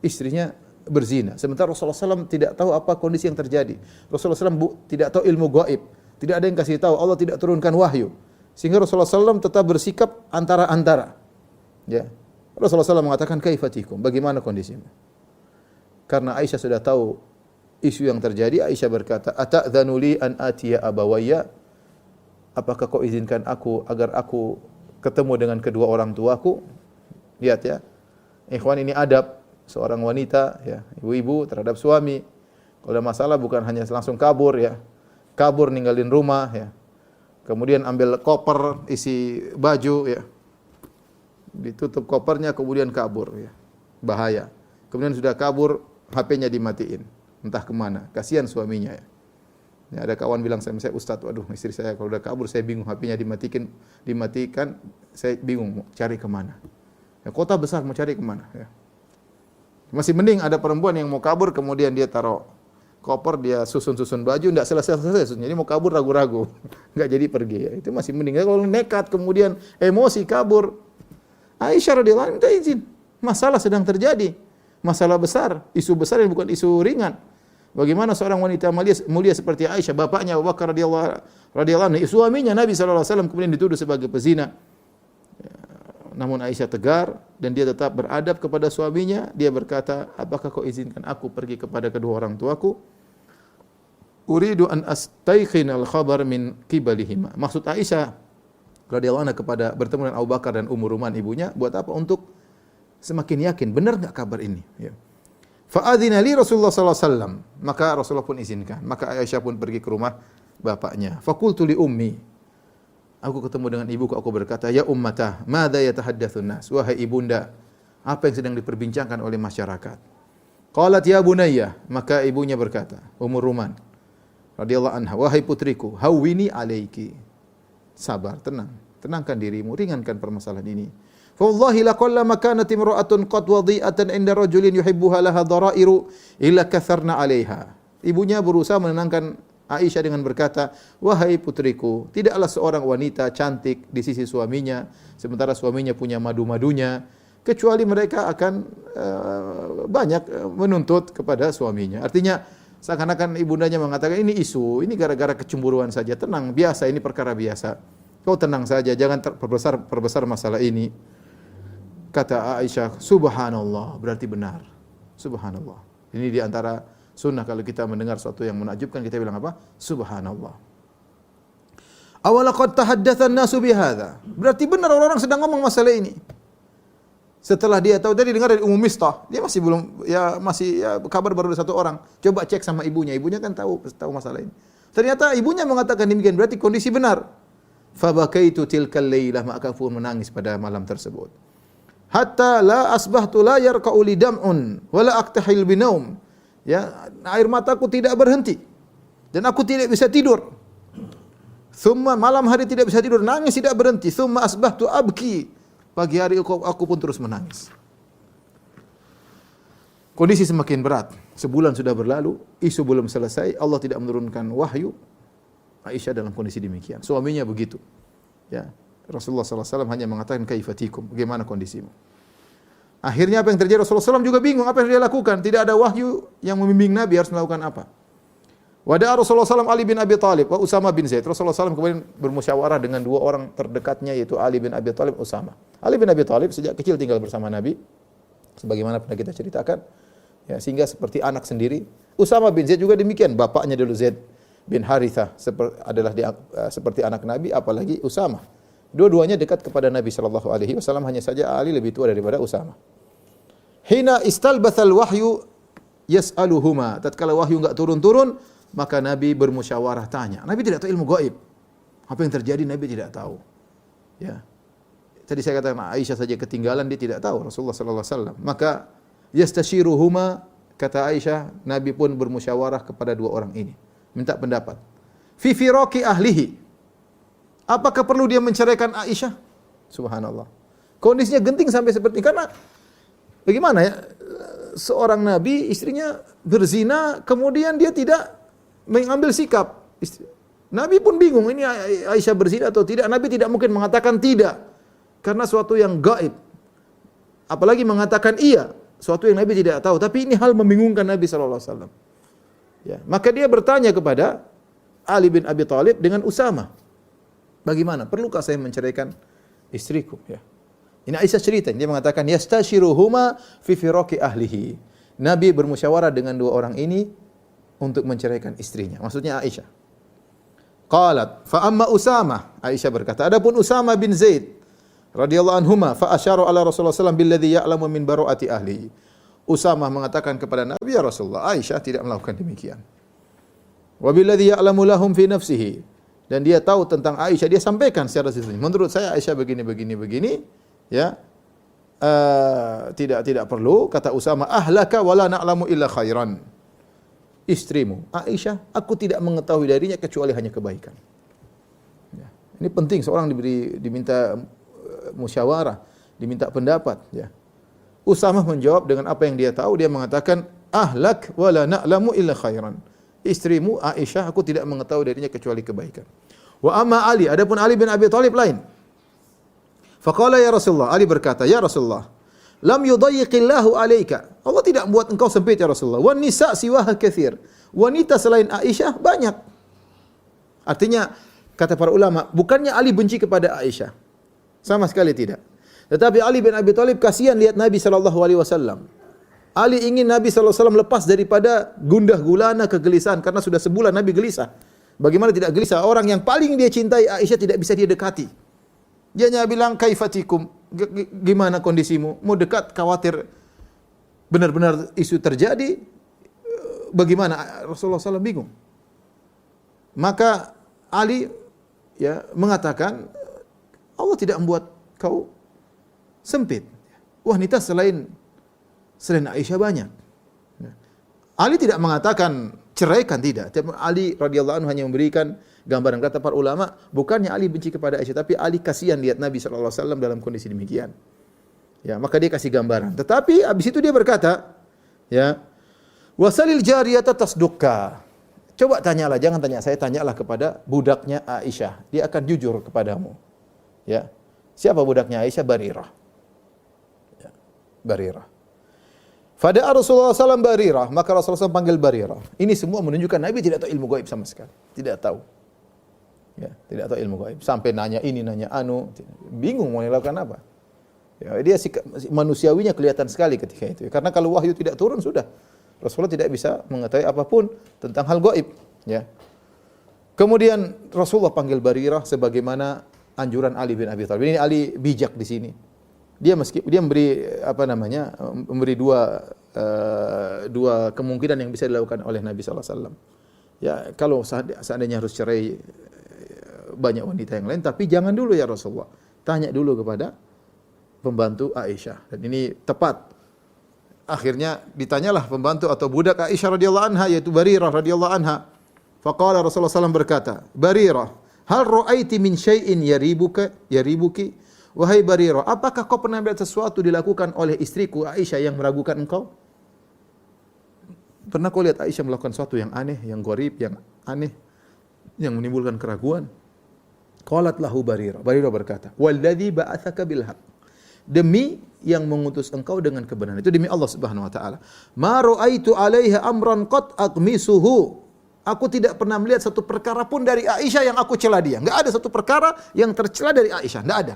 istrinya berzina. Sementara Rasulullah SAW tidak tahu apa kondisi yang terjadi. Rasulullah SAW tidak tahu ilmu gaib. Tidak ada yang kasih tahu. Allah tidak turunkan wahyu. Sehingga Rasulullah SAW tetap bersikap antara-antara. Ya. Rasulullah SAW mengatakan, kaifatikum, bagaimana kondisimu? Karena Aisyah sudah tahu isu yang terjadi, Aisyah berkata, ata'dhanu li an atiya abawayya? Apakah kau izinkan aku agar aku ketemu dengan kedua orang tuaku? Lihat ya. Ikhwan, ini adab seorang wanita, ya, ibu-ibu terhadap suami. Kalau ada masalah bukan hanya langsung kabur, ya. Kabur ninggalin rumah, ya. Kemudian ambil koper isi baju, ya. Ditutup kopernya kemudian kabur, ya. Bahaya. Kemudian sudah kabur, HP-nya dimatiin. Entah kemana. Kasihan suaminya, ya. Ya, ada kawan bilang sama saya, "Ustaz, waduh, istri saya kalau udah kabur saya bingung, HP-nya dimatikan, saya bingung mau cari kemana." Ya, kota besar mau cari kemana, ya. Masih mending ada perempuan yang mau kabur kemudian dia taruh koper, dia susun-susun baju, enggak selesai-selesai. Jadi mau kabur ragu-ragu, enggak jadi pergi, ya. Itu masih mending. Kalau nekat kemudian emosi kabur. Aisyah radhiyallahu anha minta izin. Masalah sedang terjadi. Masalah besar, isu besar yang bukan isu ringan. Bagaimana seorang wanita mulia seperti Aisyah, bapaknya Abu Bakar radhiyallahu anhu, suaminya Nabi sallallahu alaihi wasallam kemudian dituduh sebagai pezina. Namun Aisyah tegar dan dia tetap beradab kepada suaminya. Dia berkata, "Apakah kau izinkan aku pergi kepada kedua orang tuaku? Uridu an astayqin al-khabar min qibalihima." Maksud Aisyah radhiyallahu anha kepada bertemu dengan Abu Bakar dan Ummu Ruman ibunya, buat apa? Untuk semakin yakin benar enggak kabar ini, ya. Fa'adzina li Rasulullah sallallahu alaihi wasallam. Maka Rasulullah pun izinkan. Maka Aisyah pun pergi ke rumah bapaknya. Faqultu li ummi. Aku ketemu dengan ibuku, aku berkata, "Ya ummatah, madza yatahaddatsun nas?" Wahai ibunda, apa yang sedang diperbincangkan oleh masyarakat? Qalat ya bunayya, maka ibunya berkata, Ummu Ruman radhiyallahu anha, "Wahai putriku, hawwini alaiki." Sabar, tenangkan dirimu, ringankan permasalahan ini. Wallahi laqallama kanat imra'atun qad wadi'atan 'inda rajulin yuhibbuha laha dhara'iru illa katharna 'alaiha. Ibunya berusaha menenangkan Aisyah dengan berkata, "Wahai putriku, tidaklah seorang wanita cantik di sisi suaminya sementara suaminya punya madu-madunya, kecuali mereka akan banyak menuntut kepada suaminya." Artinya seakan-akan ibundanya mengatakan, ini isu, ini gara-gara kecemburuan saja. Tenang, biasa, ini perkara biasa. Kau tenang saja, jangan perbesar masalah ini. Kata Aisyah, "Subhanallah," berarti benar. Subhanallah. Ini di antara sunnah kalau kita mendengar sesuatu yang menakjubkan, kita bilang apa? Subhanallah. Awalaqad tahaddatsan nasu bihadza. Berarti benar orang-orang sedang ngomong masalah ini. Setelah dia tahu, tadi dengar dari Ummu Mistah, dia masih belum, kabar baru dari satu orang. Coba cek sama ibunya kan tahu masalah ini. Ternyata ibunya mengatakan demikian, berarti kondisi benar. Fabakaitu tilkal lailah, maka aku menangis pada malam tersebut. Hatta la asbahtu la yarqa'u li dam'un wala aktahil binaum. Ya, air mataku tidak berhenti dan aku tidak bisa tidur. Summa malam hari tidak bisa tidur, nangis tidak berhenti. Summa asbahtu abki. Pagi hari aku pun terus menangis. Kondisi semakin berat. Sebulan sudah berlalu, isu belum selesai, Allah tidak menurunkan wahyu. Aisyah dalam kondisi demikian. Suaminya begitu. Ya, Rasulullah SAW hanya mengatakan kaifatikum, bagaimana kondisimu. Akhirnya apa yang terjadi? Rasulullah SAW juga bingung apa yang dia lakukan. Tidak ada wahyu yang membimbing Nabi harus melakukan apa. Wada'a Rasulullah SAW Ali bin Abi Thalib wa Usama bin Zaid. Rasulullah SAW kemudian bermusyawarah dengan dua orang terdekatnya, yaitu Ali bin Abi Thalib, Usama. Ali bin Abi Thalib sejak kecil tinggal bersama Nabi, sebagaimana pernah kita ceritakan, ya, sehingga seperti anak sendiri. Usama bin Zaid juga demikian, bapaknya dulu Zaid bin Harithah adalah seperti anak Nabi, apalagi Usama. Dua-duanya dekat kepada Nabi SAW, hanya saja Ali lebih tua daripada Usama. Hina istalbathal wahyu yas'aluhuma. Tatkala wahyu enggak turun-turun, maka Nabi bermusyawarah tanya. Nabi tidak tahu ilmu gaib. Apa yang terjadi Nabi tidak tahu. Ya. Tadi saya katakan Aisyah saja ketinggalan, dia tidak tahu Rasulullah sallallahu alaihi wasallam. Maka yastashiruhuma, kata Aisyah, Nabi pun bermusyawarah kepada dua orang ini, minta pendapat. Fi firaqi ahlihi. Apakah perlu dia menceraikan Aisyah? Subhanallah. Kondisinya genting sampai seperti ini. Karena bagaimana ya? Seorang Nabi, istrinya berzina, kemudian dia tidak mengambil sikap. Nabi pun bingung, ini Aisyah berzina atau tidak. Nabi tidak mungkin mengatakan tidak, karena suatu yang gaib. Apalagi mengatakan iya, suatu yang Nabi tidak tahu. Tapi ini hal membingungkan Nabi SAW. Ya, maka dia bertanya kepada Ali bin Abi Thalib dengan Usama, bagaimana? Perlukah saya menceraikan istriku? Ya. Ini Aisyah cerita, dia mengatakan yastashiruhuma fi firaqi ahlihi. Nabi bermusyawarah dengan dua orang ini untuk menceraikan istrinya. Maksudnya Aisyah. Qalat fa amma Usama, Aisyah berkata, adapun Usama bin Zaid radhiyallahu anhuma fa asyara ala Rasulullah sallallahu alaihi wasallam billadhi ya'lamu min baru'ati ahli. Usama mengatakan kepada Nabi, ya Rasulullah, Aisyah tidak melakukan demikian. Wa billadhi ya'lamu lahum fi nafsihi, dan dia tahu tentang Aisyah, dia sampaikan secara sendiri. Menurut saya Aisyah begini, ya. Tidak perlu, kata Usama, ahlaka wala na'lamu illa khairan. Istrimu Aisyah, aku tidak mengetahui darinya kecuali hanya kebaikan. Ya. Ini penting, seorang diminta musyawarah, diminta pendapat. Ya. Usama menjawab dengan apa yang dia tahu. Dia mengatakan, ahlak wala na'lamu illa khairan. Istrimu Aisyah, aku tidak mengetahui darinya kecuali kebaikan. Wa amma Ali, adapun Ali bin Abi Thalib lain. Faqala ya Rasulullah, Ali berkata, ya Rasulullah, lam yudayyiqillahu alaika. Allah tidak buat engkau sempit ya Rasulullah. Wan nisa siwaha katsir. Wanita selain Aisyah banyak. Artinya kata para ulama, bukannya Ali benci kepada Aisyah. Sama sekali tidak. Tetapi Ali bin Abi Thalib kasihan lihat Nabi sallallahu alaihi wasallam. Ali ingin Nabi sallallahu alaihi wasallam lepas daripada gundah gulana kegelisahan, karena sudah sebulan Nabi gelisah. Bagaimana tidak gelisah? Orang yang paling dia cintai Aisyah tidak bisa dia dekati. Dia hanya bilang kaifatikum, gimana kondisimu? Mau dekat khawatir benar-benar isu terjadi. Bagaimana? Rasulullah SAW bingung. Maka Ali mengatakan, Allah tidak membuat kau sempit. Wanita selain Aisyah banyak. Ali tidak mengatakan ceraikan, tidak. Ali radhiyallahu anhu hanya memberikan gambaran. Kata para ulama, bukannya Ali benci kepada Aisyah, tapi Ali kasihan lihat Nabi sallallahu alaihi wasallam dalam kondisi demikian. Ya, maka dia kasih gambaran. Tetapi habis itu dia berkata, ya, wasalil jariyata tasdukka. Coba tanyalah, jangan tanya saya, tanyalah kepada budaknya Aisyah. Dia akan jujur kepadamu. Ya. Siapa budaknya Aisyah? Barirah. Ya, Barirah. Fada'a Rasulullah SAW Barirah, maka Rasulullah SAW panggil Barirah. Ini semua menunjukkan Nabi tidak tahu ilmu gaib sama sekali. Tidak tahu. Ya, tidak tahu ilmu gaib. Sampai nanya ini, nanya anu, bingung mau melakukan apa. Ya, dia manusiawinya kelihatan sekali ketika itu. Karena kalau wahyu tidak turun sudah, Rasulullah tidak bisa mengetahui apapun tentang hal gaib. Ya. Kemudian Rasulullah panggil Barirah sebagaimana anjuran Ali bin Abi Thalib. Ini Ali bijak di sini. Dia memberi memberi dua kemungkinan yang bisa dilakukan oleh Nabi sallallahu alaihi wasallam. Ya, kalau seandainya harus cerai banyak wanita yang lain, tapi jangan dulu ya Rasulullah. Tanya dulu kepada pembantu Aisyah. Dan ini tepat. Akhirnya ditanyalah pembantu atau budak Aisyah radhiyallahu anha, yaitu Barirah radhiyallahu anha. Faqala Rasulullah SAW berkata, Barirah, hal ra'aiti min syai'in yaribuki? Wahai Barirah, apakah kau pernah melihat sesuatu dilakukan oleh istriku Aisyah yang meragukan engkau? Pernah kau lihat Aisyah melakukan sesuatu yang aneh, yang gharib, yang aneh, yang menimbulkan keraguan? Qalat lahu Barirah. Barirah berkata, "Walladzi ba'atsaka bil haqq." Demi yang mengutus engkau dengan kebenaran. Itu demi Allah Subhanahu wa taala. Ma ra'aitu 'alaiha amran qad aqmisuhu. Aku tidak pernah melihat satu perkara pun dari Aisyah yang aku cela dia. Enggak ada satu perkara yang tercela dari Aisyah, enggak ada.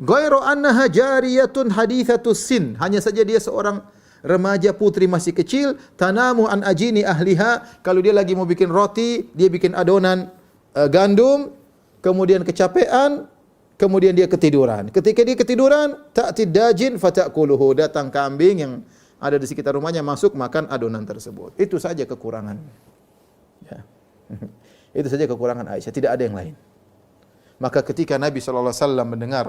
Ghairu annaha jariyatun hadithatus sin. Hanya saja dia seorang remaja putri masih kecil, tanamu an ajini ahliha. Kalau dia lagi mau bikin roti, dia bikin adonan gandum, kemudian kecapean, kemudian dia ketiduran. Ketika dia ketiduran, ta'tid dajin fatakuluhu, datang kambing yang ada di sekitar rumahnya masuk makan adonan tersebut. Itu saja kekurangan. Ya. Itu saja kekurangan Aisyah, tidak ada yang lain. Maka ketika Nabi sallallahu alaihi wasallam mendengar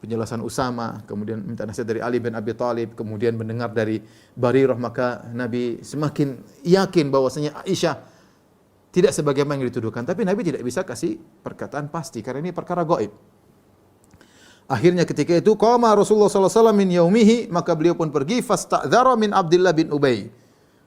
penjelasan Usama, kemudian minta nasihat dari Ali bin Abi Thalib, kemudian mendengar dari Barirah, maka Nabi semakin yakin bahwasanya Aisyah tidak sebagaimana yang dituduhkan. Tapi Nabi tidak bisa kasih perkataan pasti karena ini perkara gaib. Akhirnya ketika itu qama Rasulullah sallallahu alaihi wasallam min yaumihi, maka beliau pun pergi fasta'dzara min Abdullah bin Ubay.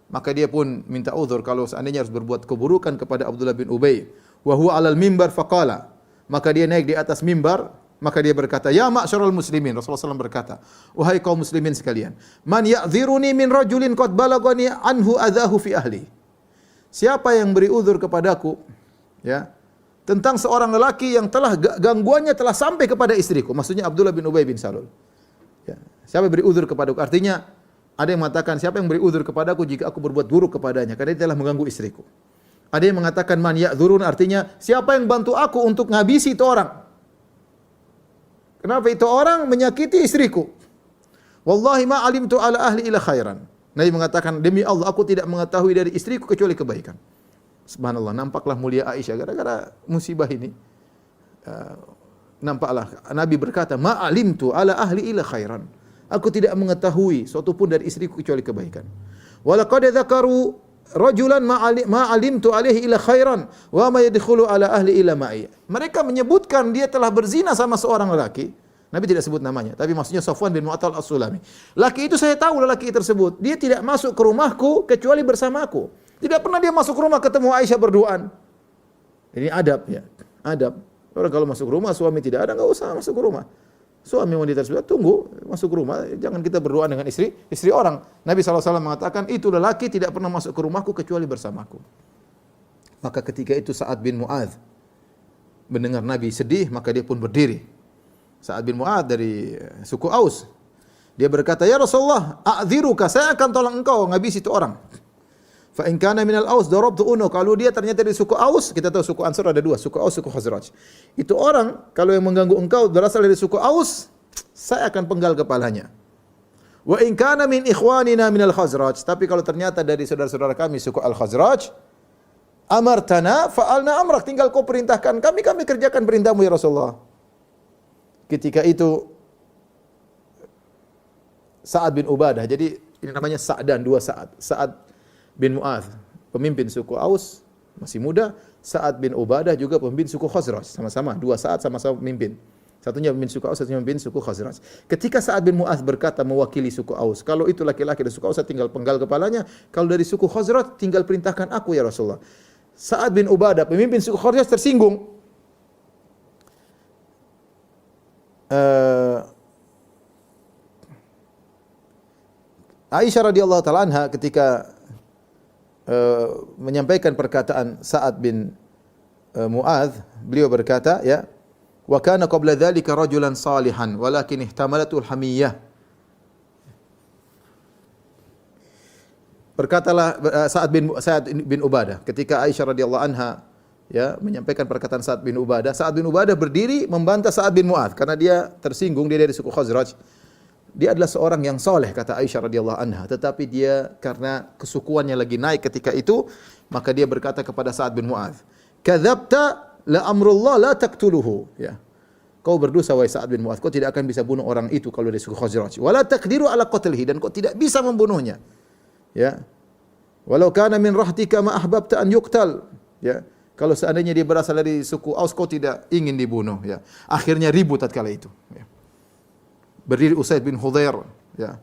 Maka dia pun minta uzur kalau seandainya harus berbuat keburukan kepada Abdullah bin Ubay. Wa huwa 'alal mimbar faqala. Maka dia naik di atas mimbar, maka dia berkata, "Ya ma'syarul muslimin." Rasulullah SAW berkata, "Wahai kaum muslimin sekalian, man ya'dziruni min rajulin qad balagani anhu adzahu fi ahli." Siapa yang beri uzur kepadaku, ya, tentang seorang lelaki yang telah gangguannya telah sampai kepada istriku. Maksudnya Abdullah bin Ubay bin Salul. Ya, siapa yang beri uzur kepadaku? Artinya ada yang mengatakan siapa yang beri uzur kepadaku jika aku berbuat buruk kepadanya karena dia telah mengganggu istriku. Ada yang mengatakan man ya'dzurun, artinya siapa yang bantu aku untuk ngabisi itu orang. Kenapa itu orang menyakiti istriku? Wallahi ma alimtu ala ahli ila khairan. Nabi mengatakan, demi Allah aku tidak mengetahui dari istriku kecuali kebaikan. Subhanallah, nampaklah mulia Aisyah gara-gara musibah ini. Nampaklah Nabi berkata, ma alimtu ala ahli ila khairan. Aku tidak mengetahui suatu pun dari istriku kecuali kebaikan. Walaqad dzakaru rajulan ma alimtu alaihi ila khairan wa ma yadkhulu ala ahli ila ma'i. Mereka menyebutkan dia telah berzina sama seorang lelaki. Nabi tidak sebut namanya, tapi maksudnya Safwan bin Mu'attal As-Sulami. Laki itu saya tahu lelaki tersebut. Dia tidak masuk ke rumahku kecuali bersamaku. Tidak pernah dia masuk rumah ketemu Aisyah berduaan. Ini adab ya. Adab. Orang kalau masuk rumah suami tidak ada, enggak usah masuk ke rumah. Suami wanita tersebut tunggu masuk ke rumah, jangan kita berdoa dengan istri orang. Nabi SAW mengatakan itu lelaki tidak pernah masuk ke rumahku kecuali bersamaku. Maka ketika itu Sa'ad bin Mu'adz mendengar Nabi sedih, maka dia pun berdiri. Sa'ad bin Mu'adz dari suku Aus. Dia berkata, "Ya Rasulullah, a'dziruka, saya akan tolong engkau ngabisi itu orang." Fa in kana minal Aus darabtu unu. Kalau dia ternyata dari suku Aus, kita tahu suku Ansar ada dua, suku Aus, suku Khazraj. Itu orang kalau yang mengganggu engkau berasal dari suku Aus, saya akan penggal kepalanya. Wa in kana min ikhwanina minal Khazraj, tapi kalau ternyata dari saudara-saudara kami suku Al-Khazraj, amartana fa'alna amrak, tinggal kau perintahkan kami kerjakan perintahmu ya Rasulullah. Ketika itu Sa'ad bin Ubadah, jadi ini namanya Sa'dan, dua Sa'ad. Sa'ad bin Mu'adz, pemimpin suku Aus, masih muda. Sa'ad bin Ubadah juga pemimpin suku Khazraj, sama-sama dua Sa'ad sama-sama pemimpin. Satunya pemimpin suku Aus, satunya pemimpin suku Khazraj. Ketika Sa'ad bin Mu'adz berkata mewakili suku Aus, kalau itu laki-laki dari suku Aus saya tinggal penggal kepalanya, kalau dari suku Khazraj tinggal perintahkan aku ya Rasulullah. Sa'ad bin Ubadah pemimpin suku Khazraj tersinggung. Aisyah radhiyallahu taala anha ketika menyampaikan perkataan Sa'ad bin Mu'adz, beliau berkata, ya, wa kana qabla dzalika rajulan salihan walakin ihtamalatul hamiyah. Berkatalah Sa'ad bin Ubadah ketika Aisyah radhiyallahu anha ya, menyampaikan perkataan Sa'ad bin Ubadah. Sa'ad bin Ubadah berdiri membantah Sa'ad bin Mu'adz karena dia tersinggung, dia dari suku Khazraj. Dia adalah seorang yang soleh, kata Aisyah radhiyallahu anha, tetapi dia karena kesukuannya lagi naik ketika itu, maka dia berkata kepada Sa'ad bin Mu'adz, "Kadzabta la amrullah la taqtuluhu." Ya. Kau berdosa wahai Sa'ad bin Mu'adz, kau tidak akan bisa bunuh orang itu kalau dari suku Khazraj. Wala taqdiru ala qatlihi, dan kau tidak bisa membunuhnya. Ya. Walau kana min rahtika ma ahbabta an yuqtal. Ya. Kalau seandainya dia berasal dari suku Aus, kau tidak ingin dibunuh, ya. Akhirnya ribut tatkala itu, ya. Berdiri Usaid bin Hudhair, ya.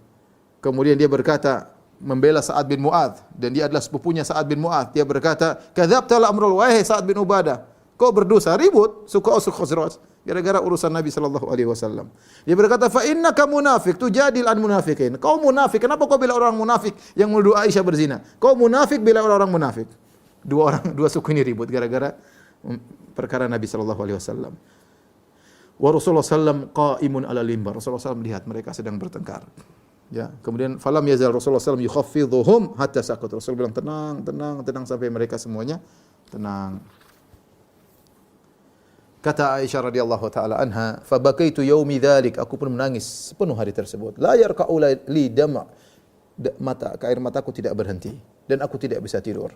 Kemudian dia berkata membela Sa'ad bin Mu'adz, dan dia adalah sepupunya Sa'ad bin Mu'adz. Dia berkata, "Kadzabta la amrul wahai Sa'ad bin Ubadah, kau berdosa." Ribut suku Aus Khazraj gara-gara urusan Nabi sallallahu alaihi wasallam. Dia berkata, "Fa innaka munafiq tujadil an munafiqin." Kau munafik. Kenapa kau bela orang munafik yang menuduh Aisyah berzina? Kau munafik bela orang munafik. Dua suku ini ribut gara-gara perkara Nabi sallallahu alaihi wasallam. Wa Rasulullah sallam qa'imun ala limbar. Rasulullah sallam melihat mereka sedang bertengkar. Ya, kemudian falam yazal Rasulullah sallam yukhaffiduhum hatta sakut. Rasul bilang tenang sampai mereka semuanya tenang. Kata Aisyah radhiyallahu taala anha, "Fa bakaitu yaumi dzalik." Aku pun menangis sepenuh hari tersebut. La yarqa'u li dam' air mataku tidak berhenti dan aku tidak bisa tidur.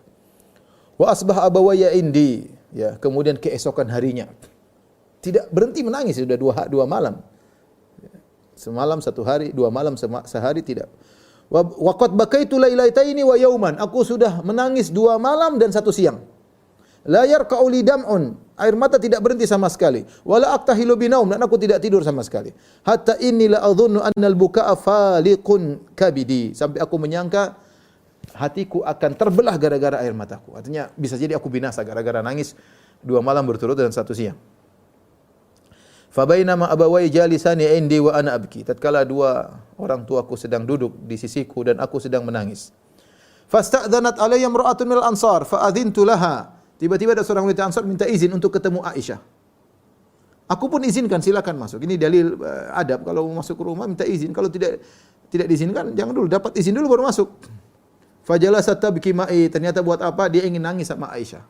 Wa asbah abawayya indi, ya, kemudian keesokan harinya tidak berhenti menangis, sudah dua malam. Semalam satu hari, 2 malam sehari tidak. Wa qad bakaitu lailataini wa yauman. Aku sudah menangis 2 malam dan 1 siang. La yarqa'u li dam'un, air mata tidak berhenti sama sekali. Wala aqtahilu binaum, dan aku tidak tidur sama sekali. Hatta inni la adhunnu anna al-buka'a faliqun kabidi, sampai aku menyangka hatiku akan terbelah gara-gara air mataku. Artinya bisa jadi aku binasa gara-gara nangis 2 malam berturut dan 1 siang. Fa bainama abawai jalisani indi wa ana abki. Tatkala 2 orang tuaku sedang duduk di sisiku dan aku sedang menangis. Fasta'dhanat alayya imra'atun minal ansar fa adhintu laha. Tiba-tiba ada seorang wanita Ansar minta izin untuk ketemu Aisyah. Aku pun izinkan, silakan masuk. Ini dalil adab, kalau masuk ke rumah minta izin. Kalau tidak diizinkan, jangan dulu, dapat izin dulu baru masuk. Fajalasat tabki ma'i, ternyata buat apa? Dia ingin nangis sama Aisyah.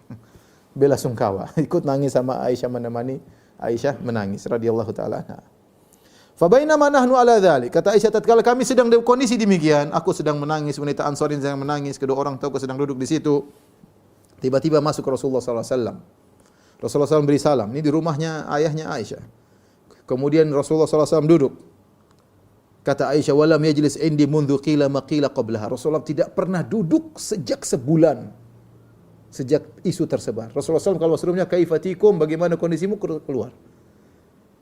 Bela sungkawa, ikut nangis sama Aisyah, menemani Aisyah menangis radhiyallahu taala anha. Fa bainama nahnu ala dzalik, kata Aisyah, tatkala kami sedang dalam kondisi demikian, aku sedang menangis, wanita Ansar sedang menangis, kedua orang tuaku sedang duduk di situ. Tiba-tiba masuk Rasulullah sallallahu alaihi wasallam. Rasulullah SAW beri salam. Ini di rumahnya ayahnya Aisyah. Kemudian Rasulullah sallallahu alaihi wasallam duduk. Kata Aisyah, "Walam yajlis indi mundzu qila ma qila qablaha." Rasulullah tidak pernah duduk sejak sebulan. Sejak isu tersebar. Rasulullah SAW kalau sebelumnya, "Kaifatikum?" Bagaimana kondisimu, keluar.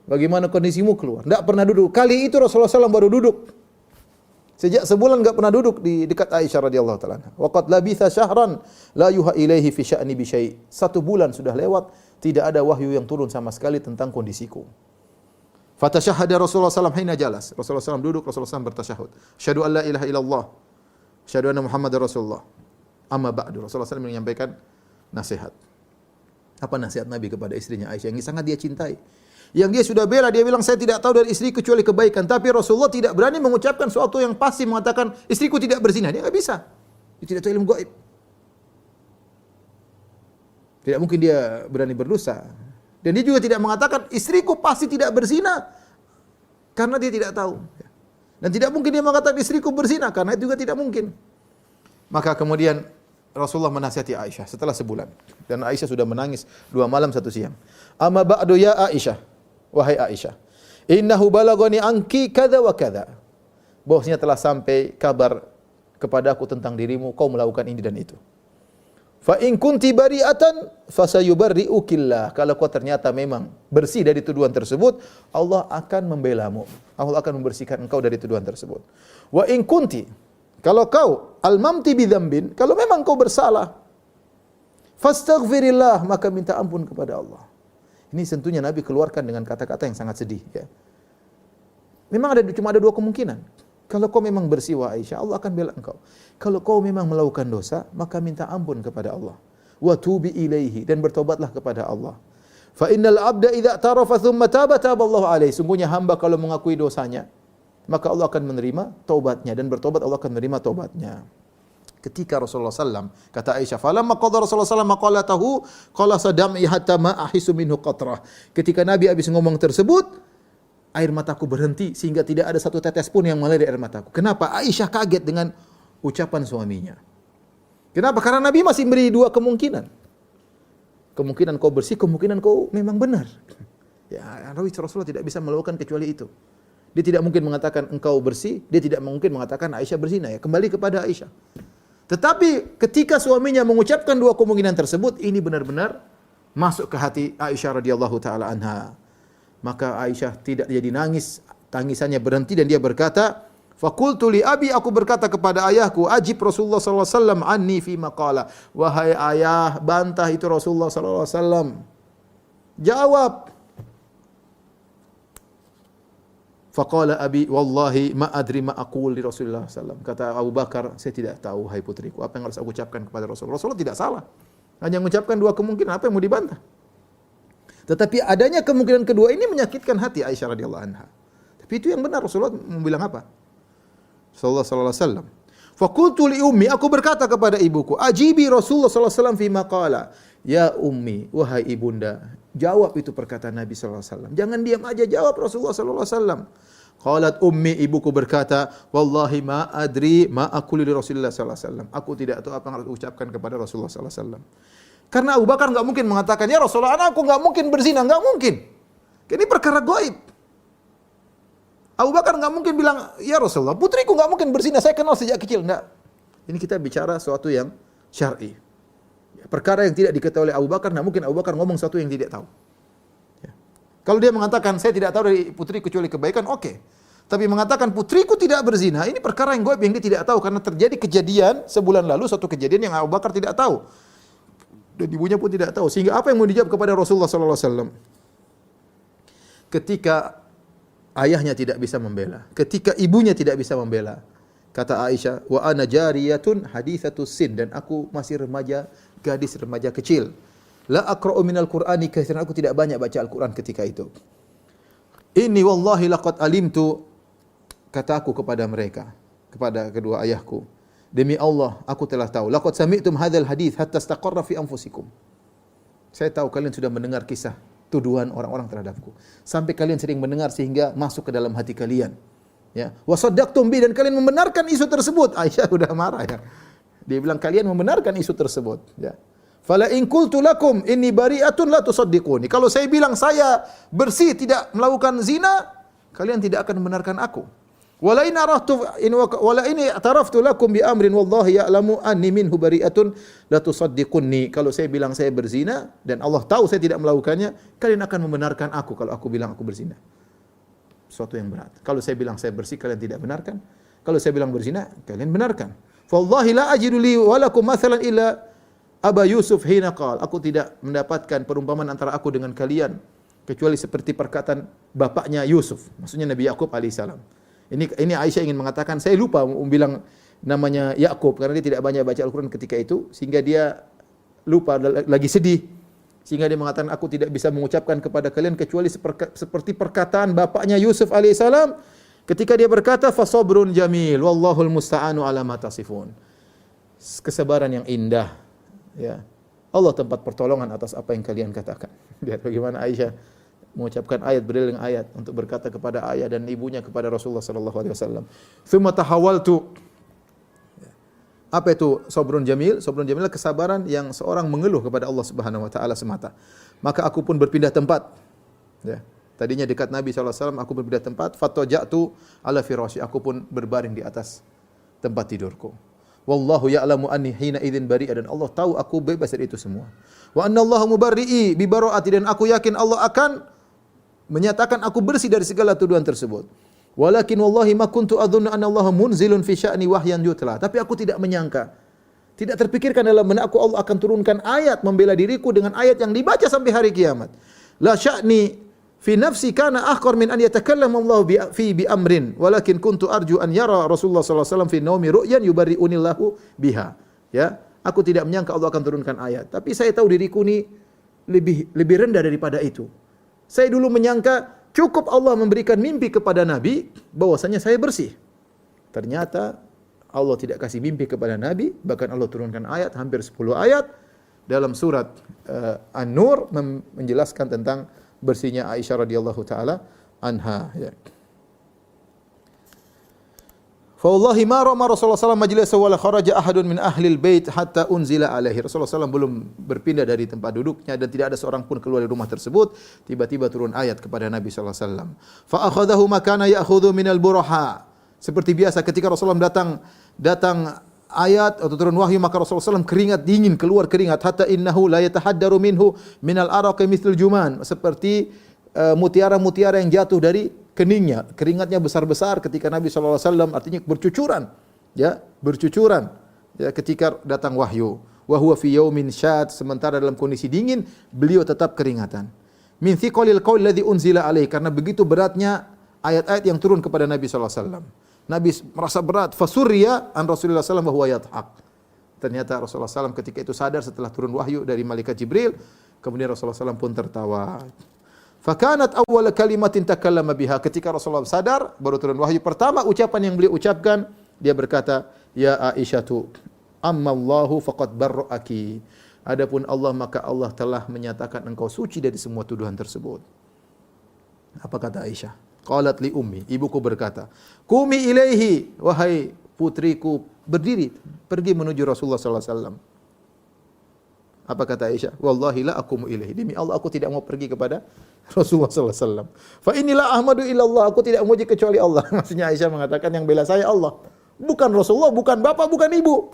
Bagaimana kondisimu, keluar. Tidak pernah duduk. Kali itu Rasulullah SAW baru duduk. Sejak sebulan enggak pernah duduk di dekat Aisyah radhiyallahu taala anha. Wa qad labitha syahran la yuha ilaihi fi sya'ni bi syai'. 1 bulan sudah lewat, tidak ada wahyu yang turun sama sekali tentang kondisiku. Fatashahhada Rasulullah sallallahu alaihi wasallam hina jalas. Rasulullah sallallahu duduk, Rasulullah sallallahu bertasyahud. Asyhadu an la ilaha illallah. Asyhadu anna Muhammadar Rasulullah. Amma ba'du. Rasulullah sallallahu menyampaikan nasihat. Apa nasihat Nabi kepada istrinya Aisyah yang sangat dia cintai? Yang dia sudah bela, dia bilang, "Saya tidak tahu dari istri kecuali kebaikan." Tapi Rasulullah tidak berani mengucapkan sesuatu yang pasti, mengatakan istriku tidak berzina. Dia enggak bisa. Dia tidak tahu ilmu gaib. Tidak mungkin dia berani berdosa. Dan dia juga tidak mengatakan istriku pasti tidak berzina, karena dia tidak tahu. Dan tidak mungkin dia mengatakan istriku berzina, karena itu juga tidak mungkin. Maka kemudian Rasulullah menasihati Aisyah setelah sebulan. Dan Aisyah sudah menangis 2 malam 1 siang. "Amma ba'du ya Aisyah." Wahai Aisyah, "Innahu balagani anki kadza wa kadza." Bahwasanya telah sampai kabar kepadaku tentang dirimu, kau melakukan ini dan itu. "Fa in kunti bari'atan fasayubarri'ukillah." Kalau kau ternyata memang bersih dari tuduhan tersebut, Allah akan membelamu. Allah akan membersihkan engkau dari tuduhan tersebut. "Wa in kunti," kalau kau almamti bidzambin, kalau memang kau bersalah, fastaghfirillah, maka minta ampun kepada Allah. Ini tentunya Nabi keluarkan dengan kata-kata yang sangat sedih, ya. Memang cuma ada 2 kemungkinan. Kalau kau memang bersih wa Aisyah, Allah akan bela engkau. Kalau kau memang melakukan dosa, maka minta ampun kepada Allah. Wa tubi ilaihi, dan bertobatlah kepada Allah. Fa innal abda idza tarafa thumma taba taballahu alaihi. Sungguhnya hamba kalau mengakui dosanya, maka Allah akan menerima taubatnya, dan bertobat Allah akan menerima taubatnya. Ketika Rasulullah SAW, kata Aisyah, falamma qadha Rasulullah SAW maqalatahu, qala sadam'i hatta ma ahisu minhu qatrah. Ketika Nabi habis ngomong tersebut, air mataku berhenti sehingga tidak ada satu tetes pun yang mengalir dari air mataku. Kenapa? Aisyah kaget dengan ucapan suaminya. Kenapa? Karena Nabi masih beri dua kemungkinan. Kemungkinan kau bersih, kemungkinan kau memang benar. Ya, Rasulullah tidak bisa melakukan kecuali itu. Dia tidak mungkin mengatakan engkau bersih, dia tidak mungkin mengatakan Aisyah berzina. Ya, kembali kepada Aisyah. Tetapi ketika suaminya mengucapkan dua kemungkinan tersebut, ini benar-benar masuk ke hati Aisyah radhiyallahu taala anha. Maka Aisyah tidak jadi nangis, tangisannya berhenti dan dia berkata, "Faqultu li abi," aku berkata kepada ayahku, "Ajib Rasulullah sallallahu alaihi wasallam anni fi maqala." Wahai ayah, bantah itu Rasulullah sallallahu alaihi wasallam. Jawab. Faqala abi, "Wallahi ma adri ma aqul li Rasulullah sallallahu alaihi wasallam." Kata Abu Bakar, "Saya tidak tahu hai putriku, apa yang harus aku ucapkan kepada Rasulullah." Rasulullah tidak salah. Hanya mengucapkan dua kemungkinan, apa yang mau dibantah? Tetapi adanya kemungkinan kedua ini menyakitkan hati Aisyah radhiyallahu anha. Tapi itu yang benar. Rasulullah mau bilang apa? Sallallahu alaihi wasallam. Faqultu li ummi, aku berkata kepada ibuku, "Ajibi Rasulullah sallallahu alaihi wasallam fi maqala." Ya ummi, wahai ibunda, jawab itu perkataan Nabi sallallahu alaihi wasallam. Jangan diam aja, jawab Rasulullah sallallahu alaihi wasallam. Qalat ummi, ibuku berkata, "Wallahi ma adri ma aqulu li Rasulillah sallallahu alaihi wasallam." Aku tidak tahu apa yang harus ucapkan kepada Rasulullah sallallahu alaihi wasallam. Karena Abu Bakar enggak mungkin mengatakan, "Ya Rasulullah, anakku enggak mungkin berzina," enggak mungkin. Ini perkara gaib. Abu Bakar enggak mungkin bilang, "Ya Rasulullah, putriku enggak mungkin berzina, saya kenal sejak kecil." Enggak. Ini kita bicara sesuatu yang syar'i. Perkara yang tidak diketahui oleh Abu Bakar, enggak mungkin Abu Bakar ngomong sesuatu yang tidak tahu. Ya. Kalau dia mengatakan, "Saya tidak tahu dari putri kecuali kebaikan," oke. Tapi mengatakan putriku tidak berzina, ini perkara yang gaib yang dia tidak tahu karena terjadi kejadian sebulan lalu, suatu kejadian yang Abu Bakar tidak tahu. Dan ibunya pun tidak tahu. Sehingga apa yang mau dijawab kepada Rasulullah sallallahu alaihi wasallam? Ketika ayahnya tidak bisa membela, ketika ibunya tidak bisa membela, kata Aisyah, "Wa ana jariyatun haditsatus sin," dan aku masih remaja, gadis remaja kecil. "La aqra'u minal Qur'ani katsiran," aku tidak banyak baca Al-Qur'an ketika itu. "Inni wallahi laqad alimtu," kataku kepada mereka, kepada kedua ayahku, "Demi Allah, aku telah tahu. Laqad sami'tum hadzal hadits hatta istaqarra fi anfusikum." Saya tahu kalian sudah mendengar kisah tuduhan orang-orang terhadapku. Sampai kalian sering mendengar sehingga masuk ke dalam hati kalian. Ya, wa saddaqtum bi, dan kalian membenarkan isu tersebut. Aisyah sudah marah ya. Dia bilang kalian membenarkan isu tersebut, ya. Fala in qultu lakum inni bari'atun la tusaddiquni. Kalau saya bilang saya bersih tidak melakukan zina, kalian tidak akan membenarkan aku. Wala in i'taraftu lakum bi amrin wallahi ya'lamu anni minhu bari'atun la tusaddiqunni. Kalau saya bilang saya berzina dan Allah tahu saya tidak melakukannya, kalian akan membenarkan aku kalau aku bilang aku berzina. Sesuatu yang berat. Kalau saya bilang saya bersih, kalian tidak benarkan. Kalau saya bilang berzina, kalian benarkan. Wallahi la ajidu li wa lakum mathalan illa Aba Yusuf hina qala. Aku tidak mendapatkan perumpamaan antara aku dengan kalian kecuali seperti perkataan bapaknya Yusuf, maksudnya Nabi Yakub alaihissalam. Ini Aisyah ingin mengatakan, saya lupa bilang namanya Yakub karena dia tidak banyak baca Al-Qur'an ketika itu sehingga dia lupa, lagi sedih. Sehingga dia mengatakan, aku tidak bisa mengucapkan kepada kalian kecuali seperti perkataan bapaknya Yusuf alaihissalam ketika dia berkata, fasabrun jamil wallahul musta'anu ala ma tasifun. Kesabaran yang indah, ya. Allah tempat pertolongan atas apa yang kalian katakan. Lihat bagaimana Aisyah mengucapkan ayat berdalil dengan ayat untuk berkata kepada ayah dan ibunya kepada Rasulullah sallallahu alaihi wasallam. Tsumma tahawaltu. Apa itu sabrun jamil? Sabrun jamil adalah kesabaran yang seorang mengeluh kepada Allah Subhanahu wa taala semata. Maka aku pun berpindah tempat. Ya. Tadinya dekat Nabi sallallahu alaihi wasallam, aku berpindah tempat, fatajatu ala firasyi. Aku pun berbaring di atas tempat tidurku. Wallahu ya'lamu anni hina idzin bari'a, dan Allah tahu aku bebas dari itu semua. Wa anna Allaha mubarri'i bi bara'ati, dan aku yakin Allah akan menyatakan aku bersih dari segala tuduhan tersebut. Walakin wallahi ma kuntu adhunnu anna Allaha munzilun fi sya'ni wahyan yutla. Tapi aku tidak menyangka, tidak terpikirkan dalam benakku Allah akan turunkan ayat membela diriku dengan ayat yang dibaca sampai hari kiamat. La sya'ni fi nafsi kana akhqar min an yatakallama Allah bi amrin, walakin kuntu arju an yara Rasulullah sallallahu alaihi wasallam fi naumi ru'yan yubarri'unillahu biha. Ya, aku tidak menyangka Allah akan turunkan ayat, tapi saya tahu diriku ini lebih rendah daripada itu. Saya dulu menyangka cukup Allah memberikan mimpi kepada Nabi bahwasanya saya bersih. Ternyata Allah tidak kasih mimpi kepada Nabi, bahkan Allah turunkan ayat hampir 10 ayat dalam surat An-Nur menjelaskan tentang bersihnya Aisyah radhiyallahu taala anha, ya. Fa wallahi ma rama Rasulullah sallallahu alaihi wasallam majlis wa la kharaja ahadun min ahli al-bait hatta unzila alaihi. Rasulullah sallallahu belum berpindah dari tempat duduknya dan tidak ada seorang pun keluar dari rumah tersebut, tiba-tiba turun ayat kepada Nabi sallallahu alaihi wasallam. Fa akhadahu ma kana ya'khudhu min al-buraha. Seperti biasa ketika Rasulullah datang ayat atau turun wahyu, maka Rasulullah SAW keringat dingin, keluar keringat, hatta innahu la yatahaddaru minhu minal araqi mithlul juman, seperti mutiara-mutiara yang jatuh dari keningnya, keringatnya besar-besar ketika Nabi SAW, artinya bercucuran, ya, bercucuran, ya, ketika datang wahyu. Wa huwa fi yaumin syad, sementara dalam kondisi dingin beliau tetap keringatan. Min thiqalil qaul ladzi unzila alaihi, karena begitu beratnya ayat-ayat yang turun kepada Nabi SAW. Nabi merasa berat. Fasurriya an Rasulullah SAW wa huwa yadhak. Ternyata Rasulullah SAW ketika itu sadar setelah turun wahyu dari malaikat Jibril. Kemudian Rasulullah SAW pun tertawa. Fakanat awwal kalimatin takallama biha. Ketika Rasulullah sadar, baru turun wahyu pertama, ucapan yang beliau ucapkan, dia berkata, ya Aisyatu, amma Allahu faqad barra'aki. Adapun Allah, maka Allah telah menyatakan engkau suci dari semua tuduhan tersebut. Apa kata Aisyah? Qalat li ummi, ibuku berkata, "Qumi ilaihi, wahai putriku, berdiri, pergi menuju Rasulullah sallallahu alaihi wasallam." Apa kata Aisyah? "Wallahi la aqumu ilaihi." Demi Allah aku tidak mau pergi kepada Rasulullah sallallahu alaihi wasallam. "Fa inilah ahmadu illallah." Aku tidak memuji kecuali Allah. Maksudnya Aisyah mengatakan yang bela saya Allah. Bukan Rasulullah, bukan bapak, bukan ibu.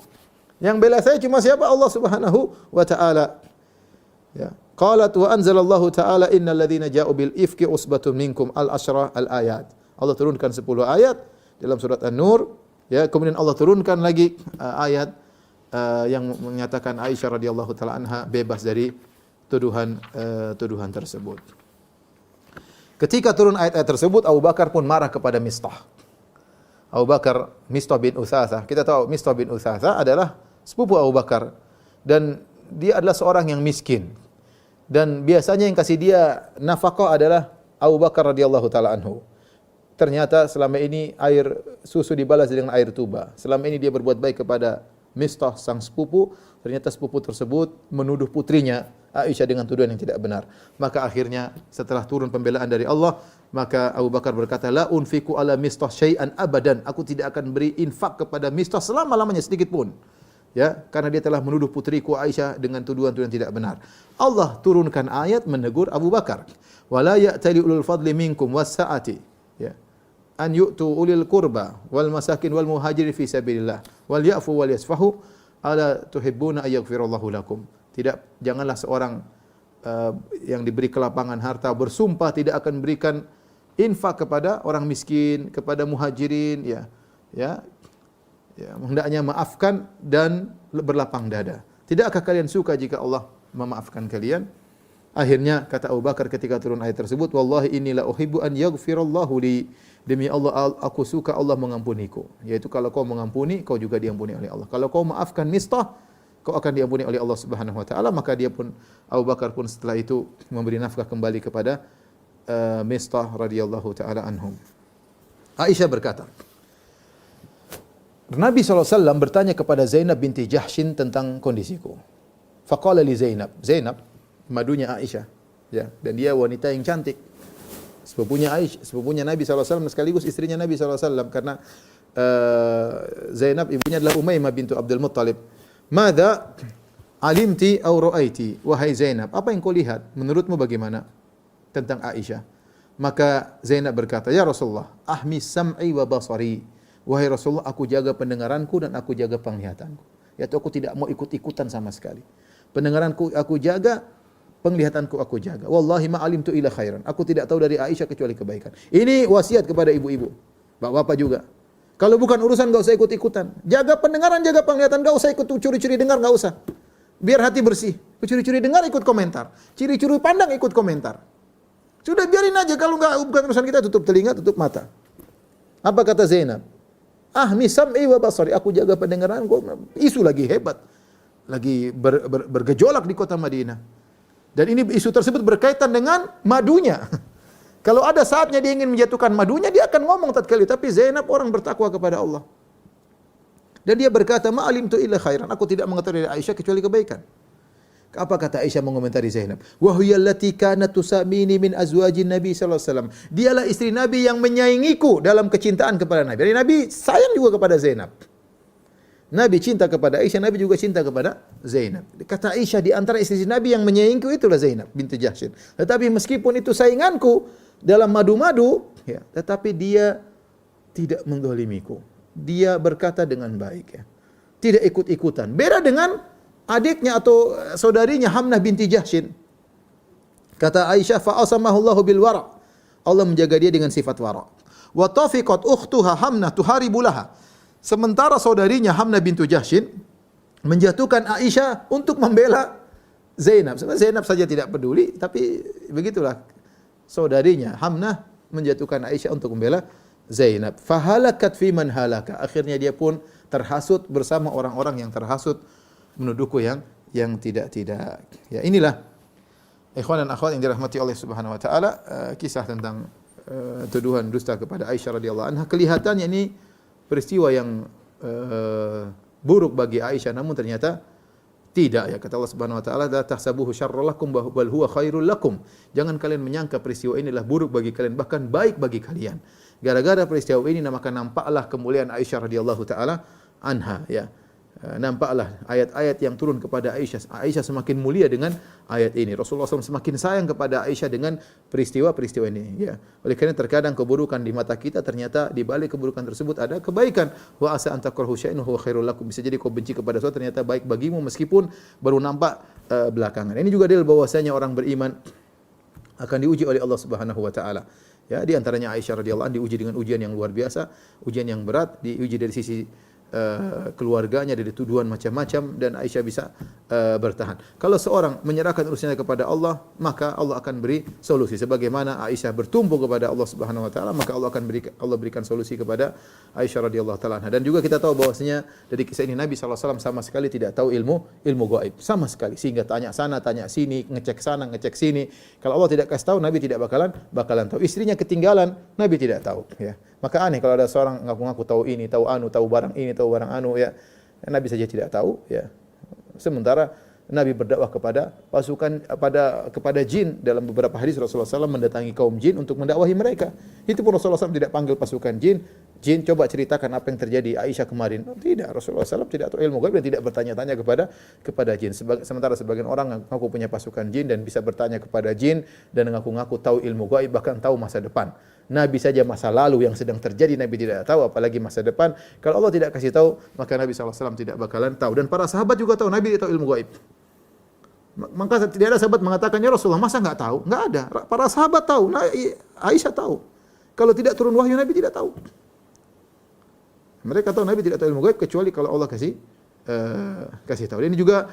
Yang bela saya cuma siapa? Allah Subhanahu wa taala. Ya. Qalat wa anzalallahu ta'ala innal ladzina ja'u bil ifki usbatun minkum al-asra al-ayat. Allah turunkan 10 ayat dalam surat An-Nur, ya. Kemudian Allah turunkan lagi ayat yang menyatakan Aisyah radhiyallahu taala anha bebas dari tuduhan tersebut. Ketika turun ayat-ayat tersebut, Abu Bakar pun marah kepada Mistah. Abu Bakar, Mistah bin Utsatsah. Kita tahu Mistah bin Utsatsah adalah sepupu Abu Bakar dan dia adalah seorang yang miskin. Dan biasanya yang kasih dia nafkah adalah Abu Bakar radhiyallahu taala anhu. Ternyata selama ini air susu dibalas dengan air tuba. Selama ini dia berbuat baik kepada Mistah sang sepupu, ternyata sepupu tersebut menuduh putrinya Aisyah dengan tuduhan yang tidak benar. Maka akhirnya setelah turun pembelaan dari Allah, maka Abu Bakar berkata, "La unfiku ala Mistah syai'an abadan." Aku tidak akan beri infak kepada Mistah selama-lamanya sedikit pun. Ya, karena dia telah menuduh putriku Aisyah dengan tuduhan-tuduhan tidak benar. Allah turunkan ayat menegur Abu Bakar. Wala ya'tali ulul fadli minkum was-sa'ati, ya, an yu'tu ulil qurba wal masakin wal muhajirin fi sabilillah wal ya'fu wal yasfahu ala tuhibbuna ayaghfirallahu lakum. Tidak, janganlah seorang yang diberi kelapangan harta bersumpah tidak akan memberikan infak kepada orang miskin, kepada muhajirin, ya, hendaknya maafkan dan berlapang dada. Tidakkah kalian suka jika Allah memaafkan kalian? Akhirnya kata Abu Bakar ketika turun ayat tersebut, "Wallahi inni la uhibbu an yaghfirallahu li." Demi Allah, aku suka Allah mengampuniku. Yaitu kalau kau mengampuni, kau juga diampuni oleh Allah. Kalau kau maafkan Mistah, kau akan diampuni oleh Allah Subhanahu wa taala. Maka dia pun, Abu Bakar pun setelah itu memberi nafkah kembali kepada Mistah radhiyallahu taala anhum. Aisyah berkata, Nabi SAW bertanya kepada Zainab binti Jahshin tentang kondisiku. Faqala li Zainab. Zainab, madunya Aisyah. Ya, dan dia wanita yang cantik. Sepupunya Aisyah, sepupunya Nabi SAW sekaligus istrinya Nabi SAW. Karena Zainab ibunya adalah Umaymah bintu Abdul Muttalib. Mada alimti aw ra'aiti? Wahai Zainab, apa yang kau lihat? Menurutmu bagaimana tentang Aisyah? Maka Zainab berkata, ya Rasulullah, ahmi sam'i wa basari. Wahai Rasulullah, aku jaga pendengaranku dan aku jaga penglihatanku. Yaitu aku tidak mau ikut-ikutan sama sekali. Pendengaranku aku jaga, penglihatanku aku jaga. Wallahi ma alimtu ila khairan. Aku tidak tahu dari Aisyah kecuali kebaikan. Ini wasiat kepada ibu-ibu, bapak-bapak juga. Kalau bukan urusan enggak usah ikut-ikutan. Jaga pendengaran, jaga penglihatan, enggak usah ikut curi-curi dengar, enggak usah. Biar hati bersih. Curi-curi dengar ikut komentar. Curi-curi pandang ikut komentar. Sudah biarin aja, kalau enggak bukan urusan kita, tutup telinga, tutup mata. Apa kata Zainab? Ahmi sam'i wa basari, aku jaga pendengaranku. Isu lagi hebat, lagi bergejolak di kota Madinah. Dan ini isu tersebut berkaitan dengan madunya. Kalau ada saatnya dia ingin menjatuhkan madunya, dia akan ngomong tatkala itu. Tapi Zainab orang bertakwa kepada Allah. Dan dia berkata, "Ma alimtu illa khairan." Aku tidak mengetahui dari Aisyah kecuali kebaikan. Apa kata Aisyah mengomentari Zainab? "Wa hiya allati kanat tusamini min azwajin Nabi sallallahu alaihi wasallam." Dialah istri Nabi yang menyayangiku dalam kecintaan kepada Nabi. Jadi Nabi sayang juga kepada Zainab. Nabi cinta kepada Aisyah, Nabi juga cinta kepada Zainab. Kata Aisyah, di antara istri Nabi yang menyayangiku itulah Zainab binti Jahsy. Tetapi meskipun itu sainganku dalam madu-madu, ya, tetapi dia tidak mendolimiku. Dia berkata dengan baik, ya. Tidak ikut-ikutan. Beda dengan adiknya atau saudarinya Hamnah binti Jahsy. Kata Aisyah, fa'asamahu Allahu bil wara'. Allah menjaga dia dengan sifat wara'. Wa tafiqat ukhtuha Hamnah tuharibu laha. Sementara saudarinya Hamnah bintu Jahsy menjatuhkan Aisyah untuk membela Zainab. Sebenarnya Zainab saja tidak peduli, tapi begitulah saudarinya Hamnah menjatuhkan Aisyah untuk membela Zainab. Fahalakat fi man halaka. Akhirnya dia pun terhasut bersama orang-orang yang terhasut menuduhku yang tidak. Ya, inilah ikhwan dan akhwat yang dirahmati Allah Subhanahu wa taala, kisah tentang tuduhan dusta kepada Aisyah radhiyallahu anha. Kelihatannya ini peristiwa yang buruk bagi Aisyah, namun ternyata tidak, ya. Kata Allah Subhanahu wa taala, "La tahsabuhu syarran lakum bal huwa khairul lakum." Jangan kalian menyangka peristiwa ini adalah buruk bagi kalian, bahkan baik bagi kalian. Gara-gara peristiwa ini maka nampaklah kemuliaan Aisyah radhiyallahu taala anha, ya. Nampaklah ayat-ayat yang turun kepada Aisyah. Aisyah semakin mulia dengan ayat ini. Rasulullah SAW semakin sayang kepada Aisyah dengan peristiwa-peristiwa ini. Ya. Oleh karena terkadang keburukan di mata kita, ternyata di balik keburukan tersebut ada kebaikan. Wa asa an takrahu syai'an huwa khairul lakum. Bisa jadi kau benci kepada sesuatu, ternyata baik bagimu meskipun baru nampak belakangan. Ini juga dalil bahwasanya orang beriman akan diuji oleh Allah Subhanahu wa taala. Ya, di antaranya Aisyah radhiyallahu anha diuji dengan ujian yang luar biasa, ujian yang berat, diuji dari sisi keluarganya, dari tuduhan macam-macam, dan Aisyah bisa bertahan. Kalau seorang menyerahkan urusannya kepada Allah, maka Allah akan beri solusi. Sebagaimana Aisyah bertumpu kepada Allah Subhanahu wa taala, maka Allah akan berikan solusi kepada Aisyah radhiyallahu taala anha. Dan juga kita tahu bahwasanya dari kisah ini Nabi sallallahu alaihi wasallam sama sekali tidak tahu ilmu gaib, sama sekali, sehingga tanya sana, tanya sini, ngecek sana, ngecek sini. Kalau Allah tidak kasih tahu, Nabi tidak bakalan tahu. Istrinya ketinggalan, Nabi tidak tahu, ya. Maka aneh kalau ada seorang ngaku-ngaku tahu ini, tahu anu, tahu barang ini, tahu barang anu, ya. Nabi saja tidak tahu, ya. Sementara Nabi berdakwah kepada pasukan kepada jin. Dalam beberapa hadis Rasulullah SAW mendatangi kaum jin untuk mendakwahi mereka. Itu pun Rasulullah SAW tidak panggil pasukan jin. Jin, coba ceritakan apa yang terjadi Aisyah kemarin. Tidak, Rasulullah SAW tidak tahu ilmu gaib dan tidak bertanya-tanya kepada jin. Sementara sebagian orang mengaku punya pasukan jin dan bisa bertanya kepada jin dan mengaku-ngaku tahu ilmu gaib, bahkan tahu masa depan. Nabi saja masa lalu yang sedang terjadi Nabi tidak tahu, apalagi masa depan. Kalau Allah tidak kasih tahu, maka Nabi SAW tidak bakalan tahu. Dan para sahabat juga tahu Nabi tidak tahu ilmu gaib. Maka tidak ada sahabat mengatakan, "Ya Rasulullah, masa enggak tahu?" Enggak ada. Para sahabat tahu, Aisyah tahu. Kalau tidak turun wahyu, Nabi tidak tahu. Mereka tahu Nabi tidak tahu ilmu gaib kecuali kalau Allah kasih tahu. Ini juga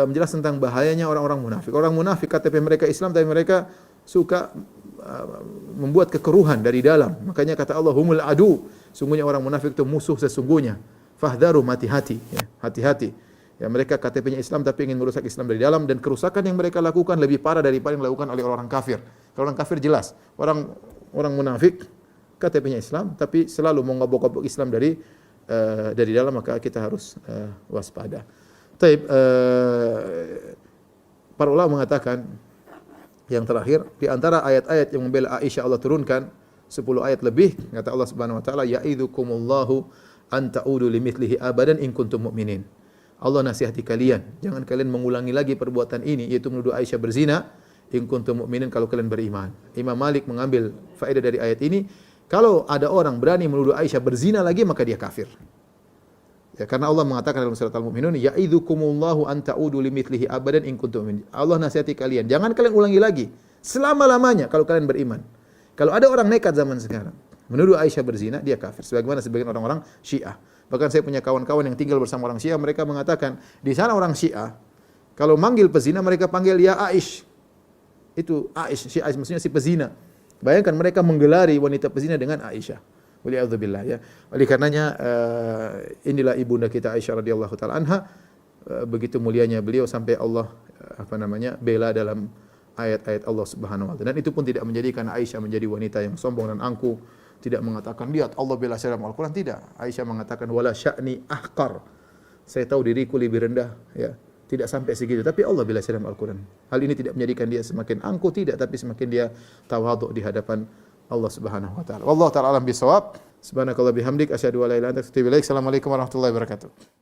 menjelaskan tentang bahayanya orang-orang munafik. Orang munafik KTP mereka Islam, tapi mereka suka membuat kekeruhan dari dalam. Makanya kata Allah, humul adu. Sungguhnya orang munafik itu musuh sesungguhnya. Fahdharu, hati-hati, ya, hati-hati. Ya, mereka KTP-nya Islam tapi ingin merusak Islam dari dalam, dan kerusakan yang mereka lakukan lebih parah daripada yang dilakukan oleh orang kafir. Kalau orang kafir jelas, orang munafik KTP-nya Islam tapi selalu mengobok-obok Islam dari dalam, maka kita harus waspada. Taib, para ulama mengatakan yang terakhir, di antara ayat-ayat yang membela Aisyah Allah turunkan 10 ayat lebih. Kata Allah Subhanahu wa taala, "Ya'idukumullahu an ta'udu limithlihi abadan in kuntum mu'minin." Allah nasihati kalian, jangan kalian mengulangi lagi perbuatan ini, yaitu menuduh Aisyah berzina, in kuntum mu'minin, kalau kalian beriman. Imam Malik mengambil faedah dari ayat ini, kalau ada orang berani menuduh Aisyah berzina lagi, maka dia kafir. Ya, karena Allah mengatakan dalam surat Al-Mu'minun, "Ya'idukumullahu an ta'udu limithlihi abadan in kuntum mu'minin." Allah nasihati kalian, jangan kalian ulangi lagi selama-lamanya kalau kalian beriman. Kalau ada orang nekat zaman sekarang menuduh Aisyah berzina, dia kafir. Sebagaimana sebagian orang-orang Syiah. Bahkan saya punya kawan-kawan yang tinggal bersama orang Syiah, mereka mengatakan, di sana orang Syiah kalau manggil pezina mereka panggil ya Aish. Itu Aish, si Aish maksudnya si pezina. Bayangkan mereka menggelari wanita pezina dengan Aisyah. Waliyadzubillah, ya. Oleh karenanya inilah ibunda kita Aisyah radhiyallahu taala anha, begitu mulianya beliau sampai Allah bela dalam ayat-ayat Allah Subhanahu wa taala. Dan itu pun tidak menjadikan Aisyah menjadi wanita yang sombong dan angkuh, Tidak mengatakan, lihat Allah bela saya dalam Al-Quran. Tidak. Aisyah mengatakan, wala sya'ni ahqar. Saya tahu diriku lebih rendah. Ya. Tidak sampai segitu. Tapi Allah bela saya dalam Al-Quran. Hal ini tidak menjadikan dia semakin angkuh. Tidak. Tapi semakin dia tawadhu di hadapan Allah Subhanahu wa ta'ala. Wallahu ta'ala alam bisawab. Subhanakallah bihamdik. Asyhadu an la ilaha illa anta astaghfiruka wa atubu ilaik. Assalamualaikum warahmatullahi wabarakatuh.